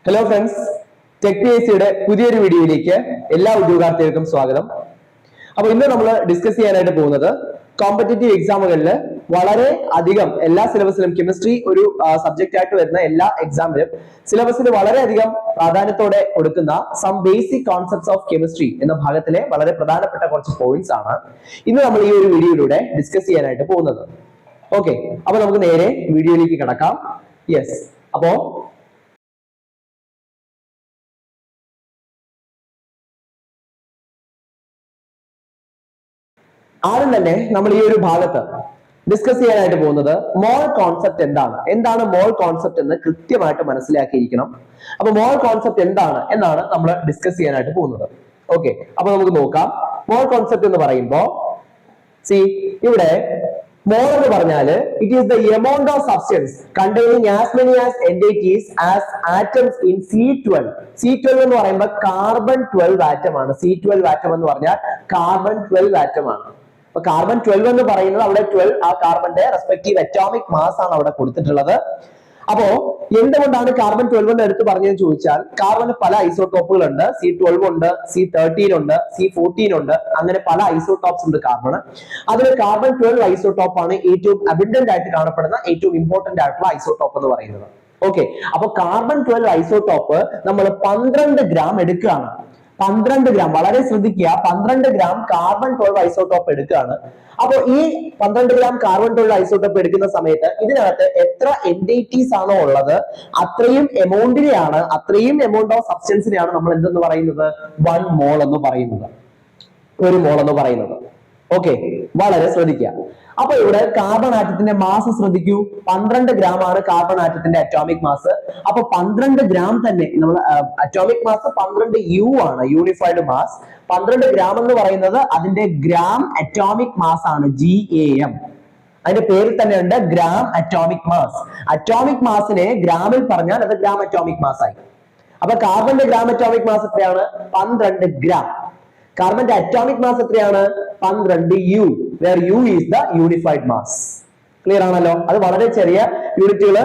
Hello friends, tech പിഎസ്സിയുടെ പുതിയൊരു വീഡിയോയിലേക്ക് എല്ലാ ഉദ്യോഗാർത്ഥികൾക്കും സ്വാഗതം. അപ്പൊ ഇന്ന് നമ്മൾ ഡിസ്കസ് ചെയ്യാനായിട്ട് പോകുന്നത് കോമ്പറ്റേറ്റീവ് എക്സാമുകളിൽ വളരെ അധികം എല്ലാ സിലബസിലും കെമിസ്ട്രി ഒരു സബ്ജക്റ്റ് ആയിട്ട് വരുന്ന എല്ലാ എക്സാമിലും സിലബസിൽ വളരെയധികം പ്രാധാന്യത്തോടെ കൊടുക്കുന്ന some basic concepts of chemistry എന്ന ഭാഗത്തിലെ വളരെ പ്രധാനപ്പെട്ട കുറച്ച് പോയിന്റ്സ് ആണ് ഇന്ന് നമ്മൾ ഈ ഒരു വീഡിയോയിലൂടെ ഡിസ്കസ് ചെയ്യാനായിട്ട് പോകുന്നത്. ഓക്കെ, അപ്പൊ നമുക്ക് നേരെ വീഡിയോയിലേക്ക് കിടക്കാം. യെസ്, അപ്പോ ആദ്യം തന്നെ നമ്മൾ ഈ ഒരു ഭാഗത്ത് ഡിസ്കസ് ചെയ്യാനായിട്ട് പോകുന്നത് മോൾ കോൺസെപ്റ്റ് എന്താണ് മോൾ കോൺസെപ്റ്റ് എന്ന് കൃത്യമായിട്ട് മനസ്സിലാക്കിയിരിക്കണം. അപ്പൊ മോൾ കോൺസെപ്റ്റ് എന്നാണ് നമ്മൾ ഡിസ്കസ് ചെയ്യാനായിട്ട് പോകുന്നത്. ഓക്കെ, അപ്പൊ നമുക്ക് നോക്കാം. മോൾ കോൺസെപ്റ്റ് എന്ന് പറയുമ്പോൾ ഇവിടെ മോൾ എന്ന് പറഞ്ഞാല് it is the amount of substance containing as many as entities as atoms in C12. C12 എന്ന് പറയുമ്പോൾ കാർബൺ 12 ആറ്റം ആണ്. C12 ആറ്റം എന്ന് പറഞ്ഞാൽ കാർബൺ 12 ആറ്റം ആണ്. അപ്പൊ കാർബൺ 12 എന്ന് പറയുന്നത് അവിടെ 12 ആ കാർബന്റെ റെസ്പെക്റ്റീവ് അറ്റോമിക് മാസ് ആണ് അവിടെ കൊടുത്തിട്ടുള്ളത്. അപ്പോ എന്തുകൊണ്ടാണ് കാർബൺ 12 എന്ന് എടുത്ത് പറഞ്ഞതെന്ന് ചോദിച്ചാൽ, കാർബണ് പല ഐസോടോപ്പുകൾ ഉണ്ട്. C12 ഉണ്ട്, C13 ഉണ്ട്, C14 ഉണ്ട്, അങ്ങനെ പല ഐസോടോപ്സ് ഉണ്ട് കാർബൺ. അതിൽ കാർബൺ 12 ഐസോടോപ്പ് ആണ് ഏറ്റവും അബൻഡന്റ് ആയിട്ട് കാണപ്പെടുന്ന ഏറ്റവും ഇമ്പോർട്ടന്റ് ആയിട്ടുള്ള ഐസോടോപ്പ് എന്ന് പറയുന്നത്. ഓക്കെ, അപ്പൊ കാർബൺ 12 ഐസോടോപ്പ് നമ്മൾ 12 ഗ്രാം എടുക്കുകയാണ്. 12 ഗ്രാം, വളരെ ശ്രദ്ധിക്കുക, 12 ഗ്രാം കാർബൺ 12 ഐസോടോപ്പ് എടുക്കുകയാണ്. അപ്പൊ ഈ 12 ഗ്രാം കാർബൺ 12 ഐസോടോപ്പ് എടുക്കുന്ന സമയത്ത് ഇതിനകത്ത് എത്ര എൻറ്റിറ്റീസ് ആണോ ഉള്ളത് അത്രയും എമൗണ്ട് ഓഫ് സബ്സ്റ്റൻസിനെയാണ് നമ്മൾ എന്തെന്ന് പറയുന്നത്, 1 മോൾ എന്ന് പറയുന്നത്, 1 മോൾ എന്ന് പറയുന്നത്. ഓക്കെ, വളരെ ശ്രദ്ധിക്കുക. അപ്പൊ ഇവിടെ കാർബൺ ആറ്റത്തിന്റെ മാസ് ശ്രദ്ധിക്കൂ, 12 ഗ്രാം ആണ് കാർബൺ ആറ്റത്തിന്റെ അറ്റോമിക് മാസ്. അപ്പൊ 12 ഗ്രാം തന്നെ നമ്മൾ അറ്റോമിക് മാസ് 12 U ആണ്, യൂണിഫൈഡ് മാസ്. 12 ഗ്രാം എന്ന് പറയുന്നത് അതിന്റെ ഗ്രാം അറ്റോമിക് മാസ് ആണ്, GAM. അതിന്റെ പേരിൽ തന്നെ ഉണ്ട് ഗ്രാം അറ്റോമിക് മാസ്. അറ്റോമിക് മാസിനെ ഗ്രാമിൽ പറഞ്ഞാൽ അത് ഗ്രാം അറ്റോമിക് മാസ് ആയി. അപ്പൊ കാർബന്റെ ഗ്രാം അറ്റോമിക് മാസ് എത്രയാണ്? 12 ഗ്രാം. കാർബന്റെ അറ്റോമിക് മാസ് എത്രയാണ്? 12 U, where U is the unified mass. Clear ആണല്ലോ? അത് വളരെ ചെറിയ യൂണിറ്റുകൾ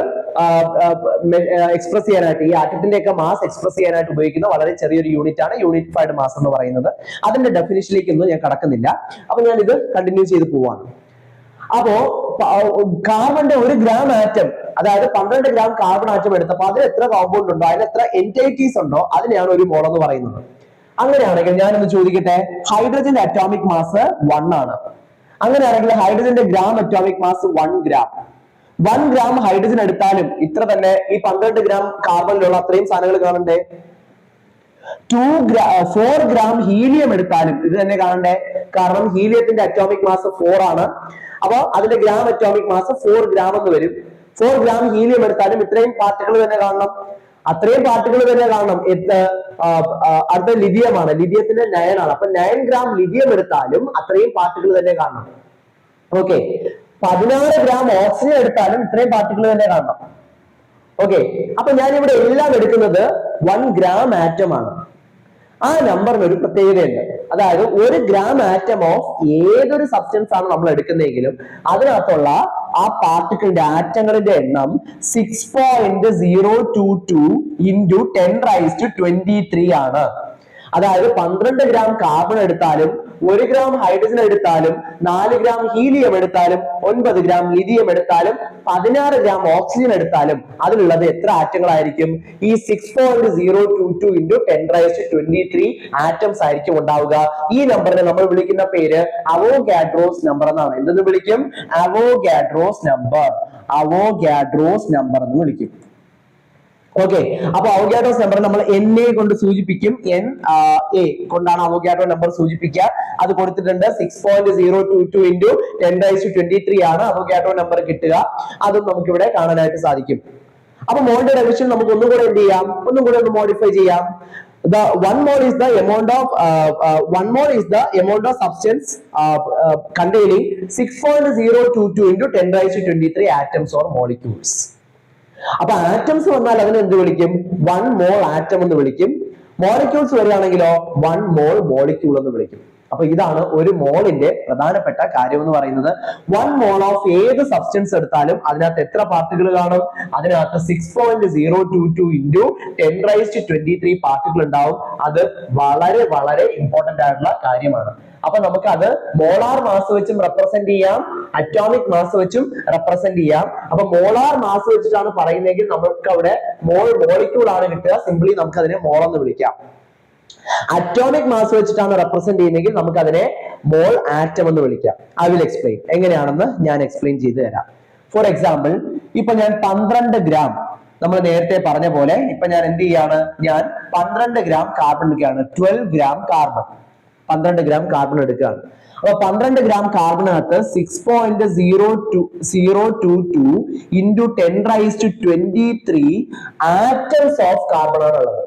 എക്സ്പ്രസ് ചെയ്യാനായിട്ട്, ഈ ആറ്റത്തിന്റെ ഒക്കെ മാസ് എക്സ്പ്രസ് ചെയ്യാനായിട്ട് ഉപയോഗിക്കുന്ന വളരെ ചെറിയൊരു യൂണിറ്റ് ആണ് യൂണിഫൈഡ് മാസ് എന്ന് പറയുന്നത്. അതിന്റെ ഡെഫിനിഷനിലേക്കൊന്നും ഞാൻ കടക്കുന്നില്ല. അപ്പൊ ഞാൻ ഇത് കണ്ടിന്യൂ ചെയ്ത് പോവാണ്. അപ്പോ കാർബന്റെ 1 ഗ്രാം ആറ്റം, അതായത് 12 ഗ്രാം കാർബൺ ആറ്റം എടുത്തപ്പോൾ അതിൽ എത്ര കോമ്പൗണ്ട് ഉണ്ടോ, അതിൽ എത്ര എൻറ്റൈറ്റീസ് ഉണ്ടോ, അതിനെയാണ് 1 മോൾ എന്ന് പറയുന്നത്. അങ്ങനെയാണെങ്കിൽ ഞാനൊന്ന് ചോദിക്കട്ടെ, ഹൈഡ്രജന്റെ അറ്റോമിക് മാസ് 1 ആണ്. അങ്ങനെയാണെങ്കിൽ ഹൈഡ്രജന്റെ gram atomic mass 1 gram. 1 gram hydrogen എടുത്താലും ഇത്ര തന്നെ ഈ 12 ഗ്രാം കാർബണിലുള്ള അത്രയും സാധനങ്ങൾ കാണണ്ടേ? 4 ഗ്രാം ഹീലിയം എടുത്താലും ഇത് തന്നെ കാണണ്ടേ? കാരണം ഹീലിയത്തിന്റെ അറ്റോമിക് മാസ് 4 ആണ്. അപ്പൊ അതിന്റെ ഗ്രാം അറ്റോമിക് മാസ് 4 ഗ്രാം എന്ന് വരും. 4 ഗ്രാം ഹീലിയം എടുത്താലും ഇത്രയും പാർട്ടിക്കിൾ തന്നെ കാണണം, അത്രയും പാർട്ടിക്കിൾ തന്നെ കാണണം. അടുത്ത ലിഥിയമാണ്, ലിഥിയത്തിന്റെ 9 ആണ്. അപ്പൊ 9 ഗ്രാം ലിഥിയം എടുത്താലും അത്രയും പാർട്ടിക്കിൾ തന്നെ കാണണം. ഓക്കെ, 16 ഗ്രാം ഓക്സിജൻ എടുത്താലും ഇത്രയും പാർട്ടിക്കിൾ തന്നെ കാണണം. ഓക്കെ, അപ്പൊ ഞാൻ ഇവിടെ എല്ലാം എടുക്കുന്നത് 1 ഗ്രാം ആറ്റം ആണ്. ആ നമ്പറിന് ഒരു പ്രത്യേകതയുണ്ട്. അതായത് 1 ഗ്രാം ആറ്റം ഓഫ് ഏതൊരു സബ്സ്റ്റൻസ് ആണ് നമ്മൾ എടുക്കുന്നതെങ്കിലും അതിനകത്തുള്ള ആ പാർട്ടിക്കിളിന്റെ ആറ്റങ്ങളുടെ എണ്ണം 6.022 into 10⁻23 ആണ്. അതായത് 12 ഗ്രാം കാർബൺ എടുത്താലും 1 ഗ്രാം ഹൈഡ്രജൻ എടുത്താലും 4 ഗ്രാം ഹീലിയം എടുത്താലും 9 ഗ്രാം ലിഥിയം എടുത്താലും 16 ഗ്രാം ഓക്സിജൻ എടുത്താലും അതിലുള്ളത് എത്ര ആറ്റങ്ങളായിരിക്കും? ഈ 6.022 into 10⁻23 ആറ്റംസ് ആയിരിക്കും ഉണ്ടാവുക. ഈ നമ്പറിനെ നമ്മൾ വിളിക്കുന്ന പേര് അവോഗാഡ്രോസ് നമ്പർ എന്നാണ്. എന്തെന്ന് വിളിക്കും? അവോഗാഡ്രോസ് നമ്പർ എന്ന് വിളിക്കും. ഓക്കെ, അപ്പൊ അവോഗാഡ്രോസ് നമ്പർ നമ്മൾ NA കൊണ്ട് സൂചിപ്പിക്കും. NA കൊണ്ടാണ് അവോഗാഡ്രോ നമ്പർ സൂചിപ്പിക്കുക. അത് കൊടുത്തിട്ടുണ്ട്. 6.022 into 10⁻23 ആണ് അവോഗാഡ്രോ നമ്പർ കിട്ടുക. അതും നമുക്ക് ഇവിടെ കാണാനായിട്ട് സാധിക്കും. അപ്പൊ മോളിന്റെ ഡെഫിനിഷൻ നമുക്ക് ഒന്നുകൂടെ എന്ത് ചെയ്യാം, ഒന്നുകൂടെ ഒന്ന് മോഡിഫൈ ചെയ്യാം. The 1 mole is the amount of substance containing 6.022 into 10⁻23 atoms or molecules. അപ്പൊ ആറ്റംസ് വന്നാൽ അതിനെ എന്ത് വിളിക്കും? 1 മോൾ ആറ്റം എന്ന് വിളിക്കും. മോളിക്യൂൾസ് വരികയാണെങ്കിലോ 1 മോൾ മോളിക്യൂൾ എന്ന് വിളിക്കും. അപ്പൊ ഇതാണ് ഒരു മോളിന്റെ പ്രധാനപ്പെട്ട കാര്യം എന്ന് പറയുന്നത്. 1 മോൾ ഓഫ് ഏത് സബ്സ്റ്റൻസ് എടുത്താലും അതിനകത്ത് എത്ര പാർട്ടിക്കിൾ കാണും? അതിനകത്ത് 6.022 ഇൻറ്റു 10⁻23 പാർട്ടിക്കിൾ ഉണ്ടാവും. അത് വളരെ വളരെ ഇമ്പോർട്ടന്റ് ആയിട്ടുള്ള കാര്യമാണ്. അപ്പൊ നമുക്ക് അത് മോളാർ മാസ് വെച്ചും റെപ്രസെന്റ് ചെയ്യാം, അറ്റോമിക് മാസ് വെച്ചും റെപ്രസെന്റ് ചെയ്യാം. അപ്പൊ മോളാർ മാസ് വെച്ചിട്ടാണ് പറയുന്നതെങ്കിൽ നമുക്ക് അവിടെ മോളിക്യൂൾ ആണ് കിട്ടുക. സിംപ്ലി നമുക്ക് അതിനെ മോൾ എന്ന് വിളിക്കാം. അറ്റോമിക് മാസ് വെച്ചിട്ടാണ് റെപ്രസെന്റ് ചെയ്യുന്നതെങ്കിൽ നമുക്ക് അതിനെ മോൾ ആറ്റം എന്ന് വിളിക്കാം. I will explain. എങ്ങനെയാണെന്ന് ഞാൻ എക്സ്പ്ലെയിൻ ചെയ്തു തരാം. ഫോർ എക്സാമ്പിൾ, ഇപ്പൊ ഞാൻ 12 ഗ്രാം, നമ്മൾ നേരത്തെ പറഞ്ഞ പോലെ ഇപ്പൊ ഞാൻ എന്ത് ചെയ്യാണ്? ഞാൻ 12 ഗ്രാം കാർബൺ എടുക്കുകയാണ്. 12 ഗ്രാം കാർബൺ, 12 ഗ്രാം കാർബൺ എടുക്കുകയാണ്. അപ്പൊ 12 ഗ്രാം കാർബണിനകത്ത് 6.022 ഇൻറ്റു 10⁻23 ആറ്റംസ് ഓഫ് കാർബൺ ആണ് ഉള്ളത്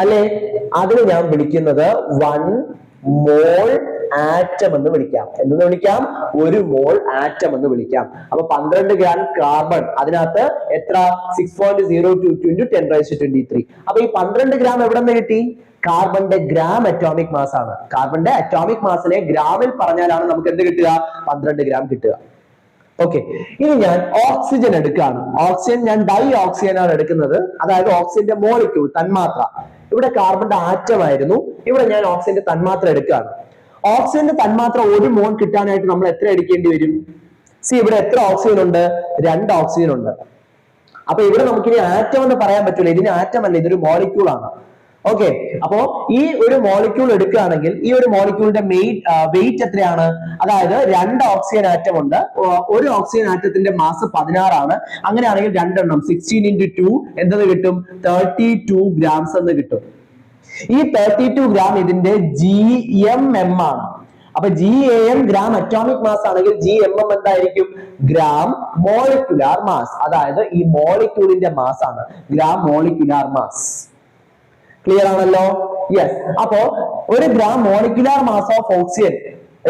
അല്ലെ? അതിന് ഞാൻ വിളിക്കുന്നത് 1 മോൾ ആറ്റം എന്ന് വിളിക്കാം. എന്തെന്ന് വിളിക്കാം? 1 മോൾ ആറ്റം എന്ന് വിളിക്കാം. അപ്പൊ 12 ഗ്രാം കാർബൺ, അതിനകത്ത് എത്ര? 6.022 ഇൻറ്റു 10⁻23. അപ്പൊ ഈ 12 ഗ്രാം എവിടെ നിന്ന് കിട്ടി? കാർബണിന്റെ ഗ്രാം അറ്റോമിക് മാസ് ആണ്. കാർബണിന്റെ അറ്റോമിക് മാസിനെ ഗ്രാമിൽ പറഞ്ഞാലാണ് നമുക്ക് എന്ത് കിട്ടുക? 12 ഗ്രാം കിട്ടുക. ഓക്കെ, ഇനി ഞാൻ ഓക്സിജൻ എടുക്കുകയാണ്. ഓക്സിജൻ ഞാൻ ഡൈ ഓക്സിജൻ ആണ് എടുക്കുന്നത്, അതായത് ഓക്സിജന്റെ മോളിക്യൂൾ, തന്മാത്ര. ഇവിടെ കാർബണിന്റെ ആറ്റം ആയിരുന്നു, ഇവിടെ ഞാൻ ഓക്സിജന്റെ തന്മാത്ര എടുക്കുകയാണ്. ഓക്സിജന്റെ തന്മാത്ര 1 മോൾ കിട്ടാനായിട്ട് നമ്മൾ എത്ര എടുക്കേണ്ടി വരും? ഇവിടെ എത്ര ഓക്സിജൻ ഉണ്ട്? 2 ഓക്സിജൻ ഉണ്ട്. അപ്പൊ ഇവിടെ നമുക്കിനി ആറ്റം എന്ന് പറയാൻ പറ്റൂല, ഇതിന് ആറ്റം അല്ല, ഇതൊരു മോളിക്യൂൾ ആണ്. ഓക്കെ, അപ്പോ ഈ ഒരു മോളിക്യൂൾ എടുക്കുകയാണെങ്കിൽ ഈ ഒരു മോളിക്യൂളിന്റെ വെയിറ്റ് എത്രയാണ്? അതായത് 2 ഓക്സിജൻ ആറ്റം ഉണ്ട്. ഒരു ഓക്സിജൻ ആറ്റത്തിന്റെ മാസ് 16 ആണ്. അങ്ങനെയാണെങ്കിൽ 2 എണ്ണം 16 ഇൻറ്റു 2 എന്തെന്ന് കിട്ടും? 32 ഗ്രാംസ് എന്ന് കിട്ടും. ഈ 32 ഗ്രാം ഇതിന്റെ GMM ആണ്. അപ്പൊ GAM ഗ്രാം അറ്റോമിക് മാസ് ആണെങ്കിൽ GMM എന്തായിരിക്കും? Gram molecular mass. അതായത് ഈ മോളിക്യൂളിന്റെ മാസ് ആണ് ഗ്രാം മോളിക്യുലാർ മാസ്. ക്ലിയർ ആണല്ലോ? യെസ്. അപ്പോ 1 gram molecular mass of oxygen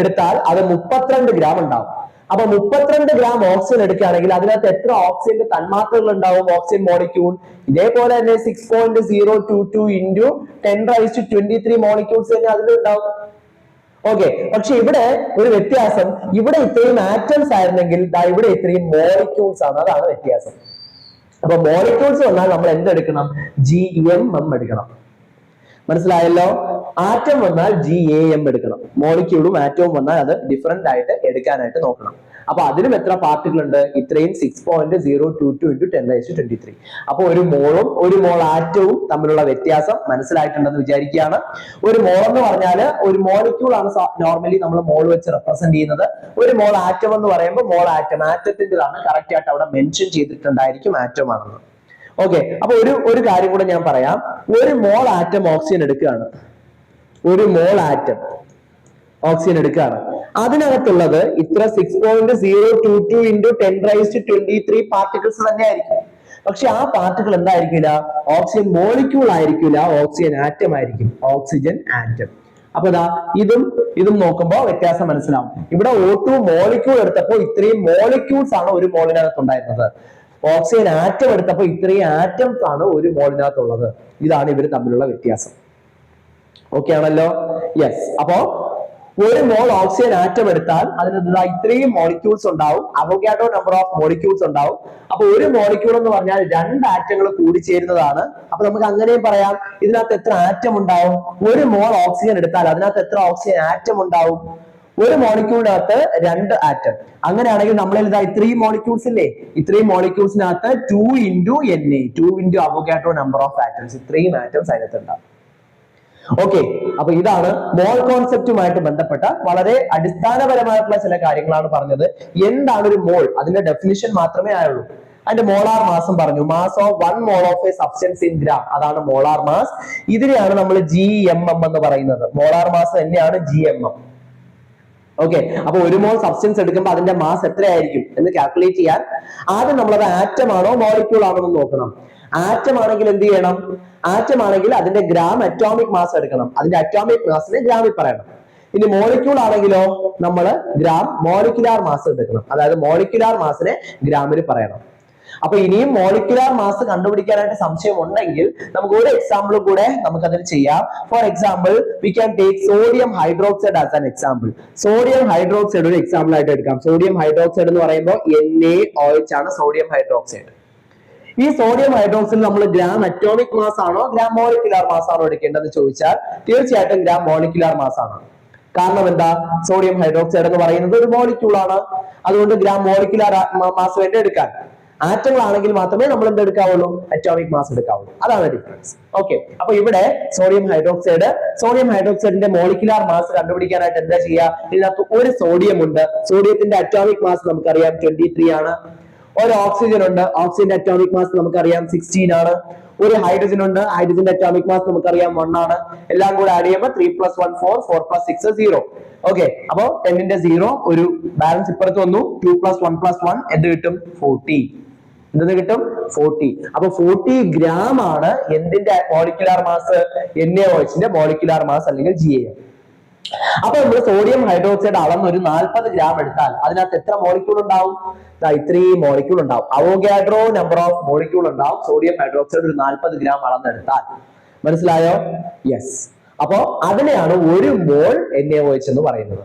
എടുത്താൽ അത് 32 ഗ്രാം ഉണ്ടാവും. അപ്പൊ 32 ഗ്രാം ഓക്സിജൻ എടുക്കുകയാണെങ്കിൽ അതിനകത്ത് എത്ര ഓക്സിജന്റെ തന്മാത്രകൾ ഉണ്ടാവും? ഓക്സിജൻ മോളിക്യൂൾ ഇതേപോലെ തന്നെ 6.022 ഇൻറ്റു 10⁻23 മോളിക്യൂൾസ് തന്നെ അതിലുണ്ടാവും. ഓക്കെ, പക്ഷെ ഇവിടെ ഒരു വ്യത്യാസം, ഇവിടെ ഇത്രയും ആറ്റംസ് ആയിരുന്നെങ്കിൽ ഇവിടെ ഇത്രയും മോളിക്യൂൾസ് ആണ്. അതാണ് വ്യത്യാസം. അപ്പൊ മോളിക്യൂൾസ് വന്നാൽ നമ്മൾ എന്തെടുക്കണം? GMM എടുക്കണം. മനസ്സിലായല്ലോ? ആറ്റം വന്നാൽ GAM എടുക്കണം. മോളിക്യൂളും ആറ്റവും വന്നാൽ അത് ഡിഫറെന്റ് ആയിട്ട് എടുക്കാനായിട്ട് നോക്കണം. അപ്പൊ അതിനും എത്ര പാർട്ടിക്കിൾ ഉണ്ട്? ഇത്രയും 6.022 ഇൻറ്റു 10⁻23. അപ്പൊ ഒരു മോളും 1 മോൾ ആറ്റവും തമ്മിലുള്ള വ്യത്യാസം മനസ്സിലായിട്ടുണ്ടെന്ന് വിചാരിക്കുകയാണ്. ഒരു മോൾ എന്ന് പറഞ്ഞാൽ ഒരു മോളിക്യൂൾ ആണ് നോർമലി നമ്മൾ മോൾ വെച്ച് റെപ്രസെന്റ് ചെയ്യുന്നത്. 1 മോൾ ആറ്റം എന്ന് പറയുമ്പോൾ മോൾ ആറ്റം, ആറ്റത്തിൻ്റെതാണ് കറക്റ്റ് ആയിട്ട് അവിടെ മെൻഷൻ ചെയ്തിട്ടുണ്ടായിരിക്കും ആറ്റം ആണെന്ന്. ഓക്കെ, അപ്പൊ ഒരു കാര്യം കൂടെ ഞാൻ പറയാം. 1 മോൾ ആറ്റം ഓക്സിജൻ എടുക്കുകയാണ്. 1 മോൾ ആറ്റം ഓക്സിജൻ എടുക്കുകയാണ്. അതിനകത്തുള്ളത് ഇത്ര 6.022 ഇൻറ്റു 10⁻23 പാർട്ടിക്കിൾസ് തന്നെ ആയിരിക്കും. പക്ഷെ ആ പാർട്ടിക്കിൾ എന്തായിരിക്കില്ല? ഓക്സിജൻ മോളിക്യൂൾ ആയിരിക്കില്ല, ഓക്സിജൻ ആറ്റം ആയിരിക്കും. Oxygen atom. അപ്പൊ ഇതും നോക്കുമ്പോൾ വ്യത്യാസം മനസ്സിലാവും. ഇവിടെ O2 മോളിക്യൂൾ എടുത്തപ്പോൾ ഇത്രയും മോളിക്യൂൾസ് ആണ് 1 മോളിനകത്ത് ഉണ്ടായിരുന്നത്. ഓക്സിജൻ ആറ്റം എടുത്തപ്പോൾ ഇത്രയും ആറ്റംസ് ആണ് 1 മോളിനകത്തുള്ളത്. ഇതാണ് ഇവർ തമ്മിലുള്ള വ്യത്യാസം. ഓക്കെ ആണല്ലോ? യെസ്. അപ്പോ 1 മോൾ ഓക്സിജൻ ആറ്റം എടുത്താൽ അതിനകത്ത് ഇത്രയും മോളിക്യൂൾസ് ഉണ്ടാവും. അവോഗാഡ്രോ നമ്പർ ഓഫ് മോളിക്യൂൾസ് ഉണ്ടാവും. അപ്പൊ 1 മോളിക്യൂൾ എന്ന് പറഞ്ഞാൽ 2 ആറ്റങ്ങൾ കൂടിച്ചേരുന്നതാണ്. അപ്പൊ നമുക്ക് അങ്ങനെയും പറയാം. ഇതിനകത്ത് എത്ര ആറ്റം ഉണ്ടാവും? 1 മോൾ ഓക്സിജൻ എടുത്താൽ അതിനകത്ത് എത്ര ഓക്സിജൻ ആറ്റം ഉണ്ടാവും? 1 മോളിക്യൂളിനകത്ത് 2 ആറ്റം. അങ്ങനെയാണെങ്കിൽ നമ്മളിൽ ഇത്രയും മോളിക്യൂൾസ് ഇല്ലേ? ഇത്രയും മോളിക്യൂൾസിനകത്ത് 2 into Na, 2 into Avogadro number of atoms, ഇത്രയും ആറ്റംസ് അതിനകത്ത് ഉണ്ടാവും. ഓക്കെ, അപ്പൊ ഇതാണ് മോൾ കോൺസെപ്റ്റുമായിട്ട് ബന്ധപ്പെട്ട വളരെ അടിസ്ഥാനപരമായിട്ടുള്ള ചില കാര്യങ്ങളാണ് പറഞ്ഞത്. എന്താണ് ഒരു മോൾ? അതിന്റെ ഡെഫിനിഷൻ മാത്രമേ ആയുള്ളൂ. അതിന്റെ മോളാർ മാസം പറഞ്ഞു. Mass of 1 mole of a substance in gram, അതാണ് മോളാർ മാസ്. ഇതിനെയാണ് നമ്മൾ GMM എന്ന് പറയുന്നത്. മോളാർ മാസ് തന്നെയാണ് GMM. ഓക്കെ, അപ്പൊ 1 മോൾ സബ്സ്റ്റൻസ് എടുക്കുമ്പോൾ അതിന്റെ മാസ് എത്രയായിരിക്കും എന്ന് കാൽക്കുലേറ്റ് ചെയ്യാൻ ആദ്യം നമ്മളത് ആറ്റം ആണോ മോളിക്യൂൾ ആണോ എന്ന് നോക്കണം. ആറ്റം ആണെങ്കിൽ എന്ത് ചെയ്യണം? ആറ്റം ആണെങ്കിൽ അതിന്റെ ഗ്രാം അറ്റോമിക് മാസ് എടുക്കണം. അതിന്റെ അറ്റോമിക് മാസിനെ ഗ്രാമിൽ പറയണം. ഇനി മോളിക്യൂൾ ആണെങ്കിലോ നമ്മൾ ഗ്രാം മോളിക്യുലാർ മാസ് എടുക്കണം. അതായത് മോളിക്യുലാർ മാസിനെ ഗ്രാമിൽ പറയണം. അപ്പൊ ഇനിയും മോളിക്കുലാർ മാസ് കണ്ടുപിടിക്കാനായിട്ട് സംശയം ഉണ്ടെങ്കിൽ നമുക്ക് ഒരു എക്സാമ്പിൾ കൂടെ നമുക്ക് അതിൽ ചെയ്യാം. For example we can take sodium hydroxide as an example. Sodium hydroxide ഒരു എക്സാമ്പിൾ ആയിട്ട് എടുക്കാം. സോഡിയം ഹൈഡ്രോക്സൈഡ് എന്ന് പറയുമ്പോൾ NaOH ആണ് സോഡിയം ഹൈഡ്രോക്സൈഡ്. ഈ സോഡിയം ഹൈഡ്രോക്സൈഡ് നമ്മൾ ഗ്രാം അറ്റോമിക് മാസ് ആണോ ഗ്രാം മോളിക്കുലാർ മാസ് ആണോ എടുക്കേണ്ടതെന്ന് ചോദിച്ചാൽ തീർച്ചയായിട്ടും ഗ്രാം മോളിക്കുലാർ മാസ് ആണ്. കാരണം എന്താ, സോഡിയം ഹൈഡ്രോക്സൈഡ് എന്ന് പറയുന്നത് ഒരു മോളിക്യൂൾ ആണ്. അതുകൊണ്ട് ഗ്രാം മോളിക്കുലാർ മാസ് വേണ്ടി എടുക്കാൻ. ആറ്റങ്ങളാണെങ്കിൽ മാത്രമേ നമ്മൾ എന്ത് എടുക്കാവുള്ളൂ, അറ്റോമിക് മാസ് എടുക്കാവുള്ളൂ. അതാണ് ഡിഫറൻസ്. ഓക്കെ, അപ്പൊ ഇവിടെ സോഡിയം ഹൈഡ്രോക്സൈഡിന്റെ മോളിക്കുലാർ മാസ് കണ്ടുപിടിക്കാനായിട്ട് എന്താ ചെയ്യുക, ഇതിനകത്ത് ഒരു സോഡിയം ഉണ്ട്. സോഡിയത്തിന്റെ അറ്റോമിക് മാസ് നമുക്കറിയാം 23 ആണ്. ഒരു ഓക്സിജൻ ഉണ്ട്, ഓക്സിജന്റെ അറ്റോമിക് മാസ് നമുക്കറിയാം 16 ആണ്. ഒരു ഹൈഡ്രജൻ ഉണ്ട്, ഹൈഡ്രജന്റെ അറ്റോമിക് മാസ് നമുക്കറിയാം 1 ആണ്. എല്ലാം കൂടെ ആഡ് ചെയ്യുമ്പോൾ 3 + 1 4, 4 + 6 0. ഓക്കെ, അപ്പൊ 10ന്റെ 0 ഒരു ബാലൻസ് ഇപ്പുറത്ത് വന്നു. 2 + 1 + 1 എന്ത് കിട്ടും, 40. എന്തെന്ന് കിട്ടും, 40. അപ്പൊ 40 ഗ്രാം ആണ് എന്തിന്റെ molecular mass, NaOH molecular mass അല്ലെങ്കിൽ GaM. അപ്പൊ നമ്മൾ സോഡിയം ഹൈഡ്രോക്സൈഡ് അളന്ന് ഒരു 40 ഗ്രാം എടുത്താൽ അതിനകത്ത് എത്ര മോളിക്യൂൾ ഉണ്ടാവും, ഇത്രയും മോളിക്യൂൾ ഉണ്ടാവും. അവോഗാഡ്രോ നമ്പർ ഓഫ് മോളിക്യൂൾ ഉണ്ടാവും സോഡിയം ഹൈഡ്രോക്സൈഡ് ഒരു 40 ഗ്രാം അളന്നെടുത്താൽ. മനസ്സിലായോ? യെസ്. അപ്പോ അതിനെയാണ് ഒരു മോൾ NaOH എന്ന് പറയുന്നത്.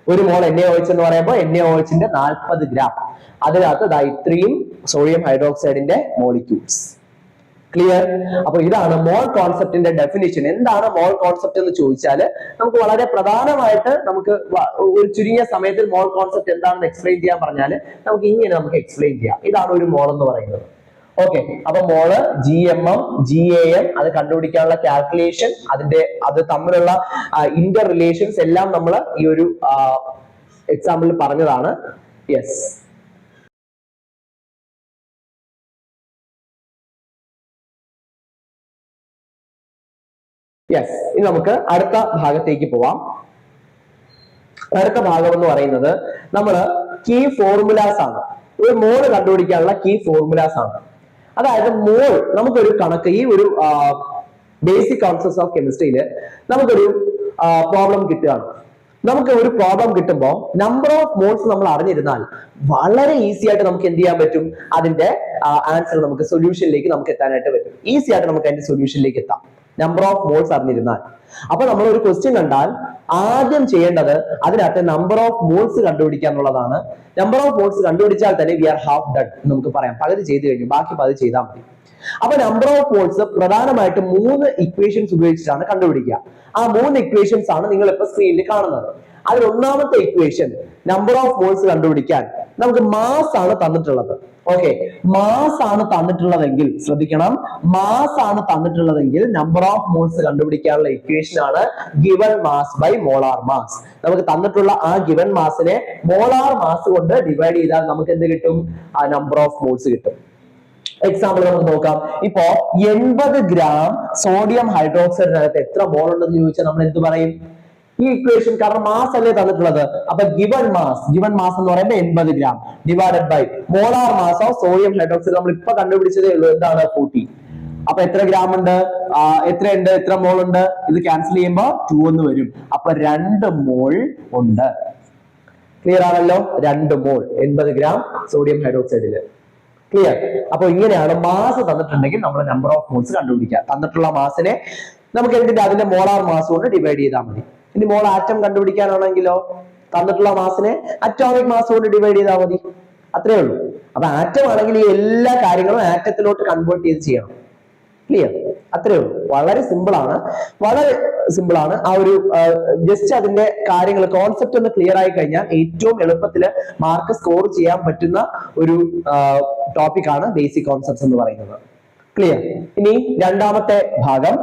ഒരു മോൾ NaOH എന്ന് പറയുമ്പോൾ NaOHന്റെ 40 ഗ്രാം, അതിനകത്ത് ഇത്രയും സോഡിയം ഹൈഡ്രോക്സൈഡിന്റെ മോളിക്യൂൾസ്. ക്ലിയർ? അപ്പൊ ഇതാണ് മോൾ കോൺസെപ്റ്റിന്റെ ഡെഫിനിഷൻ. എന്താണ് മോൾ കോൺസെപ്റ്റ് എന്ന് ചോദിച്ചാൽ നമുക്ക് വളരെ പ്രധാനമായിട്ട് നമുക്ക് ഒരു ചുരുങ്ങിയ സമയത്തിൽ മോൾ കോൺസെപ്റ്റ് എന്താണെന്ന് എക്സ്പ്ലെയിൻ ചെയ്യാൻ പറഞ്ഞാൽ നമുക്ക് ഇങ്ങനെ എക്സ്പ്ലെയിൻ ചെയ്യാം. ഇതാണ് ഒരു മോൾ എന്ന് പറയുന്നത്. ഓക്കെ, അപ്പൊ മോള് GMM GaM അത് കണ്ടുപിടിക്കാനുള്ള കാൽക്കുലേഷൻ, അത് തമ്മിലുള്ള ഇന്റർ റിലേഷൻസ് എല്ലാം നമ്മൾ ഈ ഒരു എക്സാമ്പിളിൽ പറഞ്ഞതാണ്. യെസ്. ഇനി നമുക്ക് അടുത്ത ഭാഗത്തേക്ക് പോവാം. അടുത്ത ഭാഗം എന്ന് പറയുന്നത് നമ്മള് കീ ഫോർമുലാസ് ആണ്. ഒരു മോള് കണ്ടുപിടിക്കാനുള്ള കീ ഫോർമുലാസ് ആണ്. അതായത് മോൾ, നമുക്കൊരു കണക്ക്, ഈ ഒരു ബേസിക് കോൺസെപ്റ്റ്സ് ഓഫ് കെമിസ്ട്രിയിൽ നമുക്കൊരു പ്രോബ്ലം കിട്ടുകയാണ്. നമുക്ക് ഒരു പ്രോബ്ലം കിട്ടുമ്പോൾ നമ്പർ ഓഫ് മോൾസ് നമ്മൾ അറിഞ്ഞിരുന്നാൽ വളരെ ഈസി ആയിട്ട് നമുക്ക് എന്ത് ചെയ്യാൻ പറ്റും, അതിന്റെ ആൻസർ നമുക്ക് സൊല്യൂഷനിലേക്ക് നമുക്ക് എത്താനായിട്ട് പറ്റും. ഈസി ആയിട്ട് നമുക്ക് അതിന്റെ സൊല്യൂഷനിലേക്ക് എത്താം നമ്പർ ഓഫ് മോൾസ് അറിഞ്ഞിരുന്നാൽ. അപ്പൊ നമ്മൾ ഒരു ക്വസ്റ്റ്യൻ കണ്ടാൽ ആദ്യം ചെയ്യേണ്ടത് അതിനകത്ത് നമ്പർ ഓഫ് മോൾസ് കണ്ടുപിടിക്കുക എന്നുള്ളതാണ്. നമ്പർ ഓഫ് മോൾസ് കണ്ടുപിടിച്ചാൽ തന്നെ വി ആർ ഹാഫ് ഡൺ നമുക്ക് പറയാം. പകുതി ചെയ്ത് കഴിഞ്ഞു, ബാക്കി പകുതി ചെയ്താൽ മതി. അപ്പൊ നമ്പർ ഓഫ് മോൾസ് പ്രധാനമായിട്ടും 3 ഇക്വേഷൻസ് ഉപയോഗിച്ചിട്ടാണ് കണ്ടുപിടിക്കുക. ആ 3 ഇക്വേഷൻസ് ആണ് നിങ്ങൾ ഇപ്പൊ സ്ക്രീനിൽ കാണുന്നത്. അതിൽ ഒന്നാമത്തെ ഇക്വേഷൻ നമ്പർ ഓഫ് മോൾസ് കണ്ടുപിടിക്കാൻ നമുക്ക് മാസ് ആണ് തന്നിട്ടുള്ളത്. ഓക്കെ, മാസ് ആണ് തന്നിട്ടുള്ളതെങ്കിൽ ശ്രദ്ധിക്കണം, മാസ് ആണ് തന്നിട്ടുള്ളതെങ്കിൽ നമ്പർ ഓഫ് മോൾസ് കണ്ടുപിടിക്കാനുള്ള ഇക്വേഷൻ ആണ് given mass by molar mass. നമുക്ക് തന്നിട്ടുള്ള ആ ഗിവൺ മാസിനെ മോളാർ മാസ് കൊണ്ട് ഡിവൈഡ് ചെയ്താൽ നമുക്ക് എന്ത് കിട്ടും, ആ നമ്പർ ഓഫ് മോൾസ് കിട്ടും. എക്സാമ്പിൾ നമുക്ക് നോക്കാം. ഇപ്പോ 80 ഗ്രാം സോഡിയം ഹൈഡ്രോക്സൈഡിനകത്ത് എത്ര മോൾ ഉണ്ടെന്ന് ചോദിച്ചാൽ നമ്മൾ എന്ത് പറയും, ഈ ഇക്വേഷൻ, കാരണം മാസ് അല്ലേ തന്നിട്ടുള്ളത്. അപ്പൊ ഗിവൺ മാസ് എന്ന് പറയുമ്പോൾ 80 gram divided by molar mass of sodium hydroxide നമ്മൾ ഇപ്പൊ കണ്ടുപിടിച്ചതേ ഉള്ളൂ, എന്താണ് 40. അപ്പൊ എത്ര ഗ്രാം ഉണ്ട്, എത്ര മോൾ ഉണ്ട്, ഇത് ക്യാൻസൽ ചെയ്യുമ്പോൾ 2 എന്ന് വരും. അപ്പൊ 2 മോൾ ഉണ്ട്. ക്ലിയർ ആണല്ലോ, 2 മോൾ 80 ഗ്രാം സോഡിയം ഹൈഡ്രോക്സൈഡില്. ക്ലിയർ? അപ്പൊ ഇങ്ങനെയാണ് മാസ് തന്നിട്ടുണ്ടെങ്കിൽ നമ്മൾ നമ്പർ ഓഫ് മോൾസ് കണ്ടുപിടിക്കുക. തന്നിട്ടുള്ള മാസിനെ നമുക്ക് അതിന്റെ മോളാർ മാസ് കൊണ്ട് ഡിവൈഡ് ചെയ്താൽ മതി. ഇനി മോൾ ആറ്റം കണ്ടുപിടിക്കാനാണെങ്കിലോ തന്നിട്ടുള്ള മാസിനെ അറ്റോമിക് മാസ് കൊണ്ട് ഡിവൈഡ് ചെയ്താൽ മതി. അത്രേ ഉള്ളൂ. അപ്പൊ ആറ്റം ആണെങ്കിൽ ഈ എല്ലാ കാര്യങ്ങളും ആറ്റത്തിലോട്ട് കൺവേർട്ട് ചെയ്ത് ചെയ്യണം. ക്ലിയർ? അത്രേ ഉള്ളൂ. വളരെ സിമ്പിൾ ആണ്. ആ ഒരു ജസ്റ്റ് അതിന്റെ കാര്യങ്ങൾ കോൺസെപ്റ്റ് ഒന്ന് ക്ലിയർ ആയി കഴിഞ്ഞാൽ ഏറ്റവും എളുപ്പത്തിൽ മാർക്ക് സ്കോർ ചെയ്യാൻ പറ്റുന്ന ഒരു ടോപ്പിക് ആണ് ബേസിക് കോൺസെപ്റ്റ്സ് എന്ന് പറയുന്നത്. ക്ലിയർ? ഇനി രണ്ടാമത്തെ ഭാഗം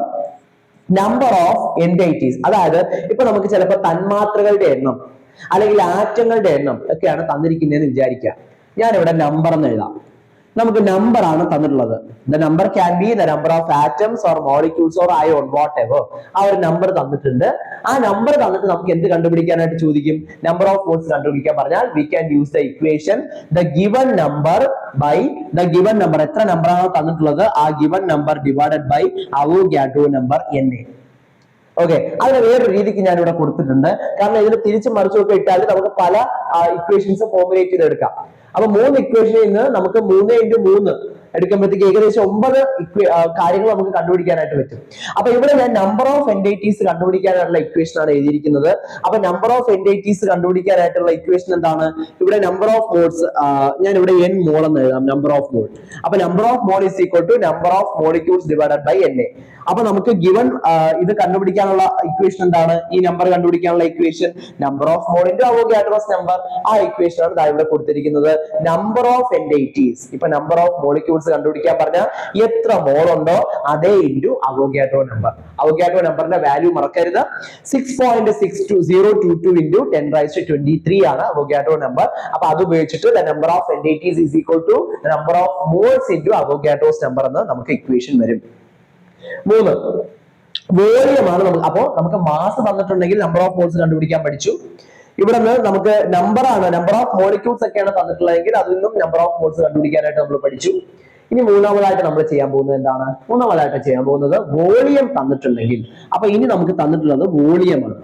നമ്പർ ഓഫ് എൻറ്റൈറ്റീസ്. അതായത് ഇപ്പൊ നമുക്ക് ചിലപ്പോൾ തന്മാത്രകളുടെ എണ്ണം അല്ലെങ്കിൽ ആറ്റങ്ങളുടെ എണ്ണം ഒക്കെയാണ് തന്നിരിക്കുന്നതെന്ന് വിചാരിക്കുക. ഞാനിവിടെ നമ്പർ എന്ന് എഴുതാം. നമുക്ക് നമ്പർ ആണ് തന്നിട്ടുള്ളത്. The number can be the number of atoms or molecules or ion what ever. ആ ഒരു നമ്പർ തന്നിട്ടുണ്ട്. ആ നമ്പർ തന്നിട്ട് നമുക്ക് എന്ത് കണ്ടുപിടിക്കാനായിട്ട് ചോദിക്കും, നമ്പർ ഓഫ് മോൾസ് കണ്ടുപിടിക്കാൻ പറഞ്ഞാൽ we can use the equation the given number by the given number. എത്ര നമ്പർ ആണോ തന്നിട്ടുള്ളത് ആ given number divided by Avogadro number Na. Okay, അതിന് വേറൊരു രീതിക്ക് ഞാൻ ഇവിടെ കൊടുത്തിട്ടുണ്ട്. കാരണം ഇതിന് തിരിച്ചും മറിച്ചും ഒക്കെ ഇട്ടാൽ നമുക്ക് പല ഇക്വേഷൻസ് ഫോർമുലേറ്റ് ചെയ്തെടുക്കാം. അപ്പൊ 3 ഇക്വേഷനിൽ നിന്ന് നമുക്ക് 3 × 3 എടുക്കുമ്പോഴത്തേക്ക് ഏകദേശം 9 കാര്യങ്ങൾ നമുക്ക് കണ്ടുപിടിക്കാനായിട്ട് പറ്റും. അപ്പൊ ഇവിടെ ഞാൻ നമ്പർ ഓഫ് എൻറ്റൈറ്റീസ് കണ്ടുപിടിക്കാനുള്ള ഇക്വേഷൻ ആണ് എഴുതിയിരിക്കുന്നത്. അപ്പൊ നമ്പർ ഓഫ് എൻറ്റൈറ്റീസ് കണ്ടുപിടിക്കാനായിട്ടുള്ള ഇക്വേഷൻ എന്താണ്? ഇവിടെ നമ്പർ ഓഫ് മോൾസ്, ഞാൻ ഇവിടെ n മോൾ എന്ന് എഴുതാം, നമ്പർ ഓഫ് മോൾ. അപ്പൊ number of mole is equal to number of molecules divided by Na. അപ്പൊ നമുക്ക് ഗിവൺ ഇത് കണ്ടുപിടിക്കാനുള്ള ഇക്വേഷൻ എന്താണ്? ഈ നമ്പർ കണ്ടുപിടിക്കാനുള്ള equation number of mall into Avogadro's number. ആ ഇക്വേഷൻ ആണ് ഇവിടെ കൊടുത്തിരിക്കുന്നത്. നമ്പർ ഓഫ് എൻറ്റൈറ്റീസ്, ഇപ്പൊ നമ്പർ ഓഫ് മോളിക്യൂൾസ് കണ്ടുപിടിക്കാൻ പറഞ്ഞാൽ എത്ര മോൾ ഉണ്ടോ അതേ ഇൻറ്റു അവോഗാഡ്രോ നമ്പർ. അവോഗാഡ്രോ നമ്പറിന്റെ വാല്യൂ മറക്കരുത്, 6.62022 ഇൻറ്റു 10⁻23 ആണ് അവോഗാഡ്രോ നമ്പർ. അപ്പൊ അത് ഉപയോഗിച്ചിട്ട് the number of entities is equal to number of moles into Avogadro's number എന്ന് നമുക്ക് ഇക്വേഷൻ വരും. 3 വോളിയം ആണ് നമുക്ക്. അപ്പോ നമുക്ക് മാസ് തന്നിട്ടുണ്ടെങ്കിൽ നമ്പർ ഓഫ് മോൾസ് കണ്ടുപിടിക്കാൻ പഠിച്ചു. ഇവിടെ നിന്ന് നമുക്ക് നമ്പർ ഓഫ് മോളിക്യൂൾസ് ഒക്കെയാണ് തന്നിട്ടുള്ളതെങ്കിൽ അതിൽ നിന്നും നമ്പർ ഓഫ് മോൾസ് കണ്ടുപിടിക്കാനായിട്ട് നമ്മൾ പഠിച്ചു. ഇനി മൂന്നാമതായിട്ട് നമ്മൾ ചെയ്യാൻ പോകുന്നത് എന്താണ്? മൂന്നാമതായിട്ട് ചെയ്യാൻ പോകുന്നത് വോളിയം തന്നിട്ടുണ്ടെങ്കിൽ, അപ്പൊ ഇനി നമുക്ക് തന്നിട്ടുള്ളത് വോളിയം ആണ്.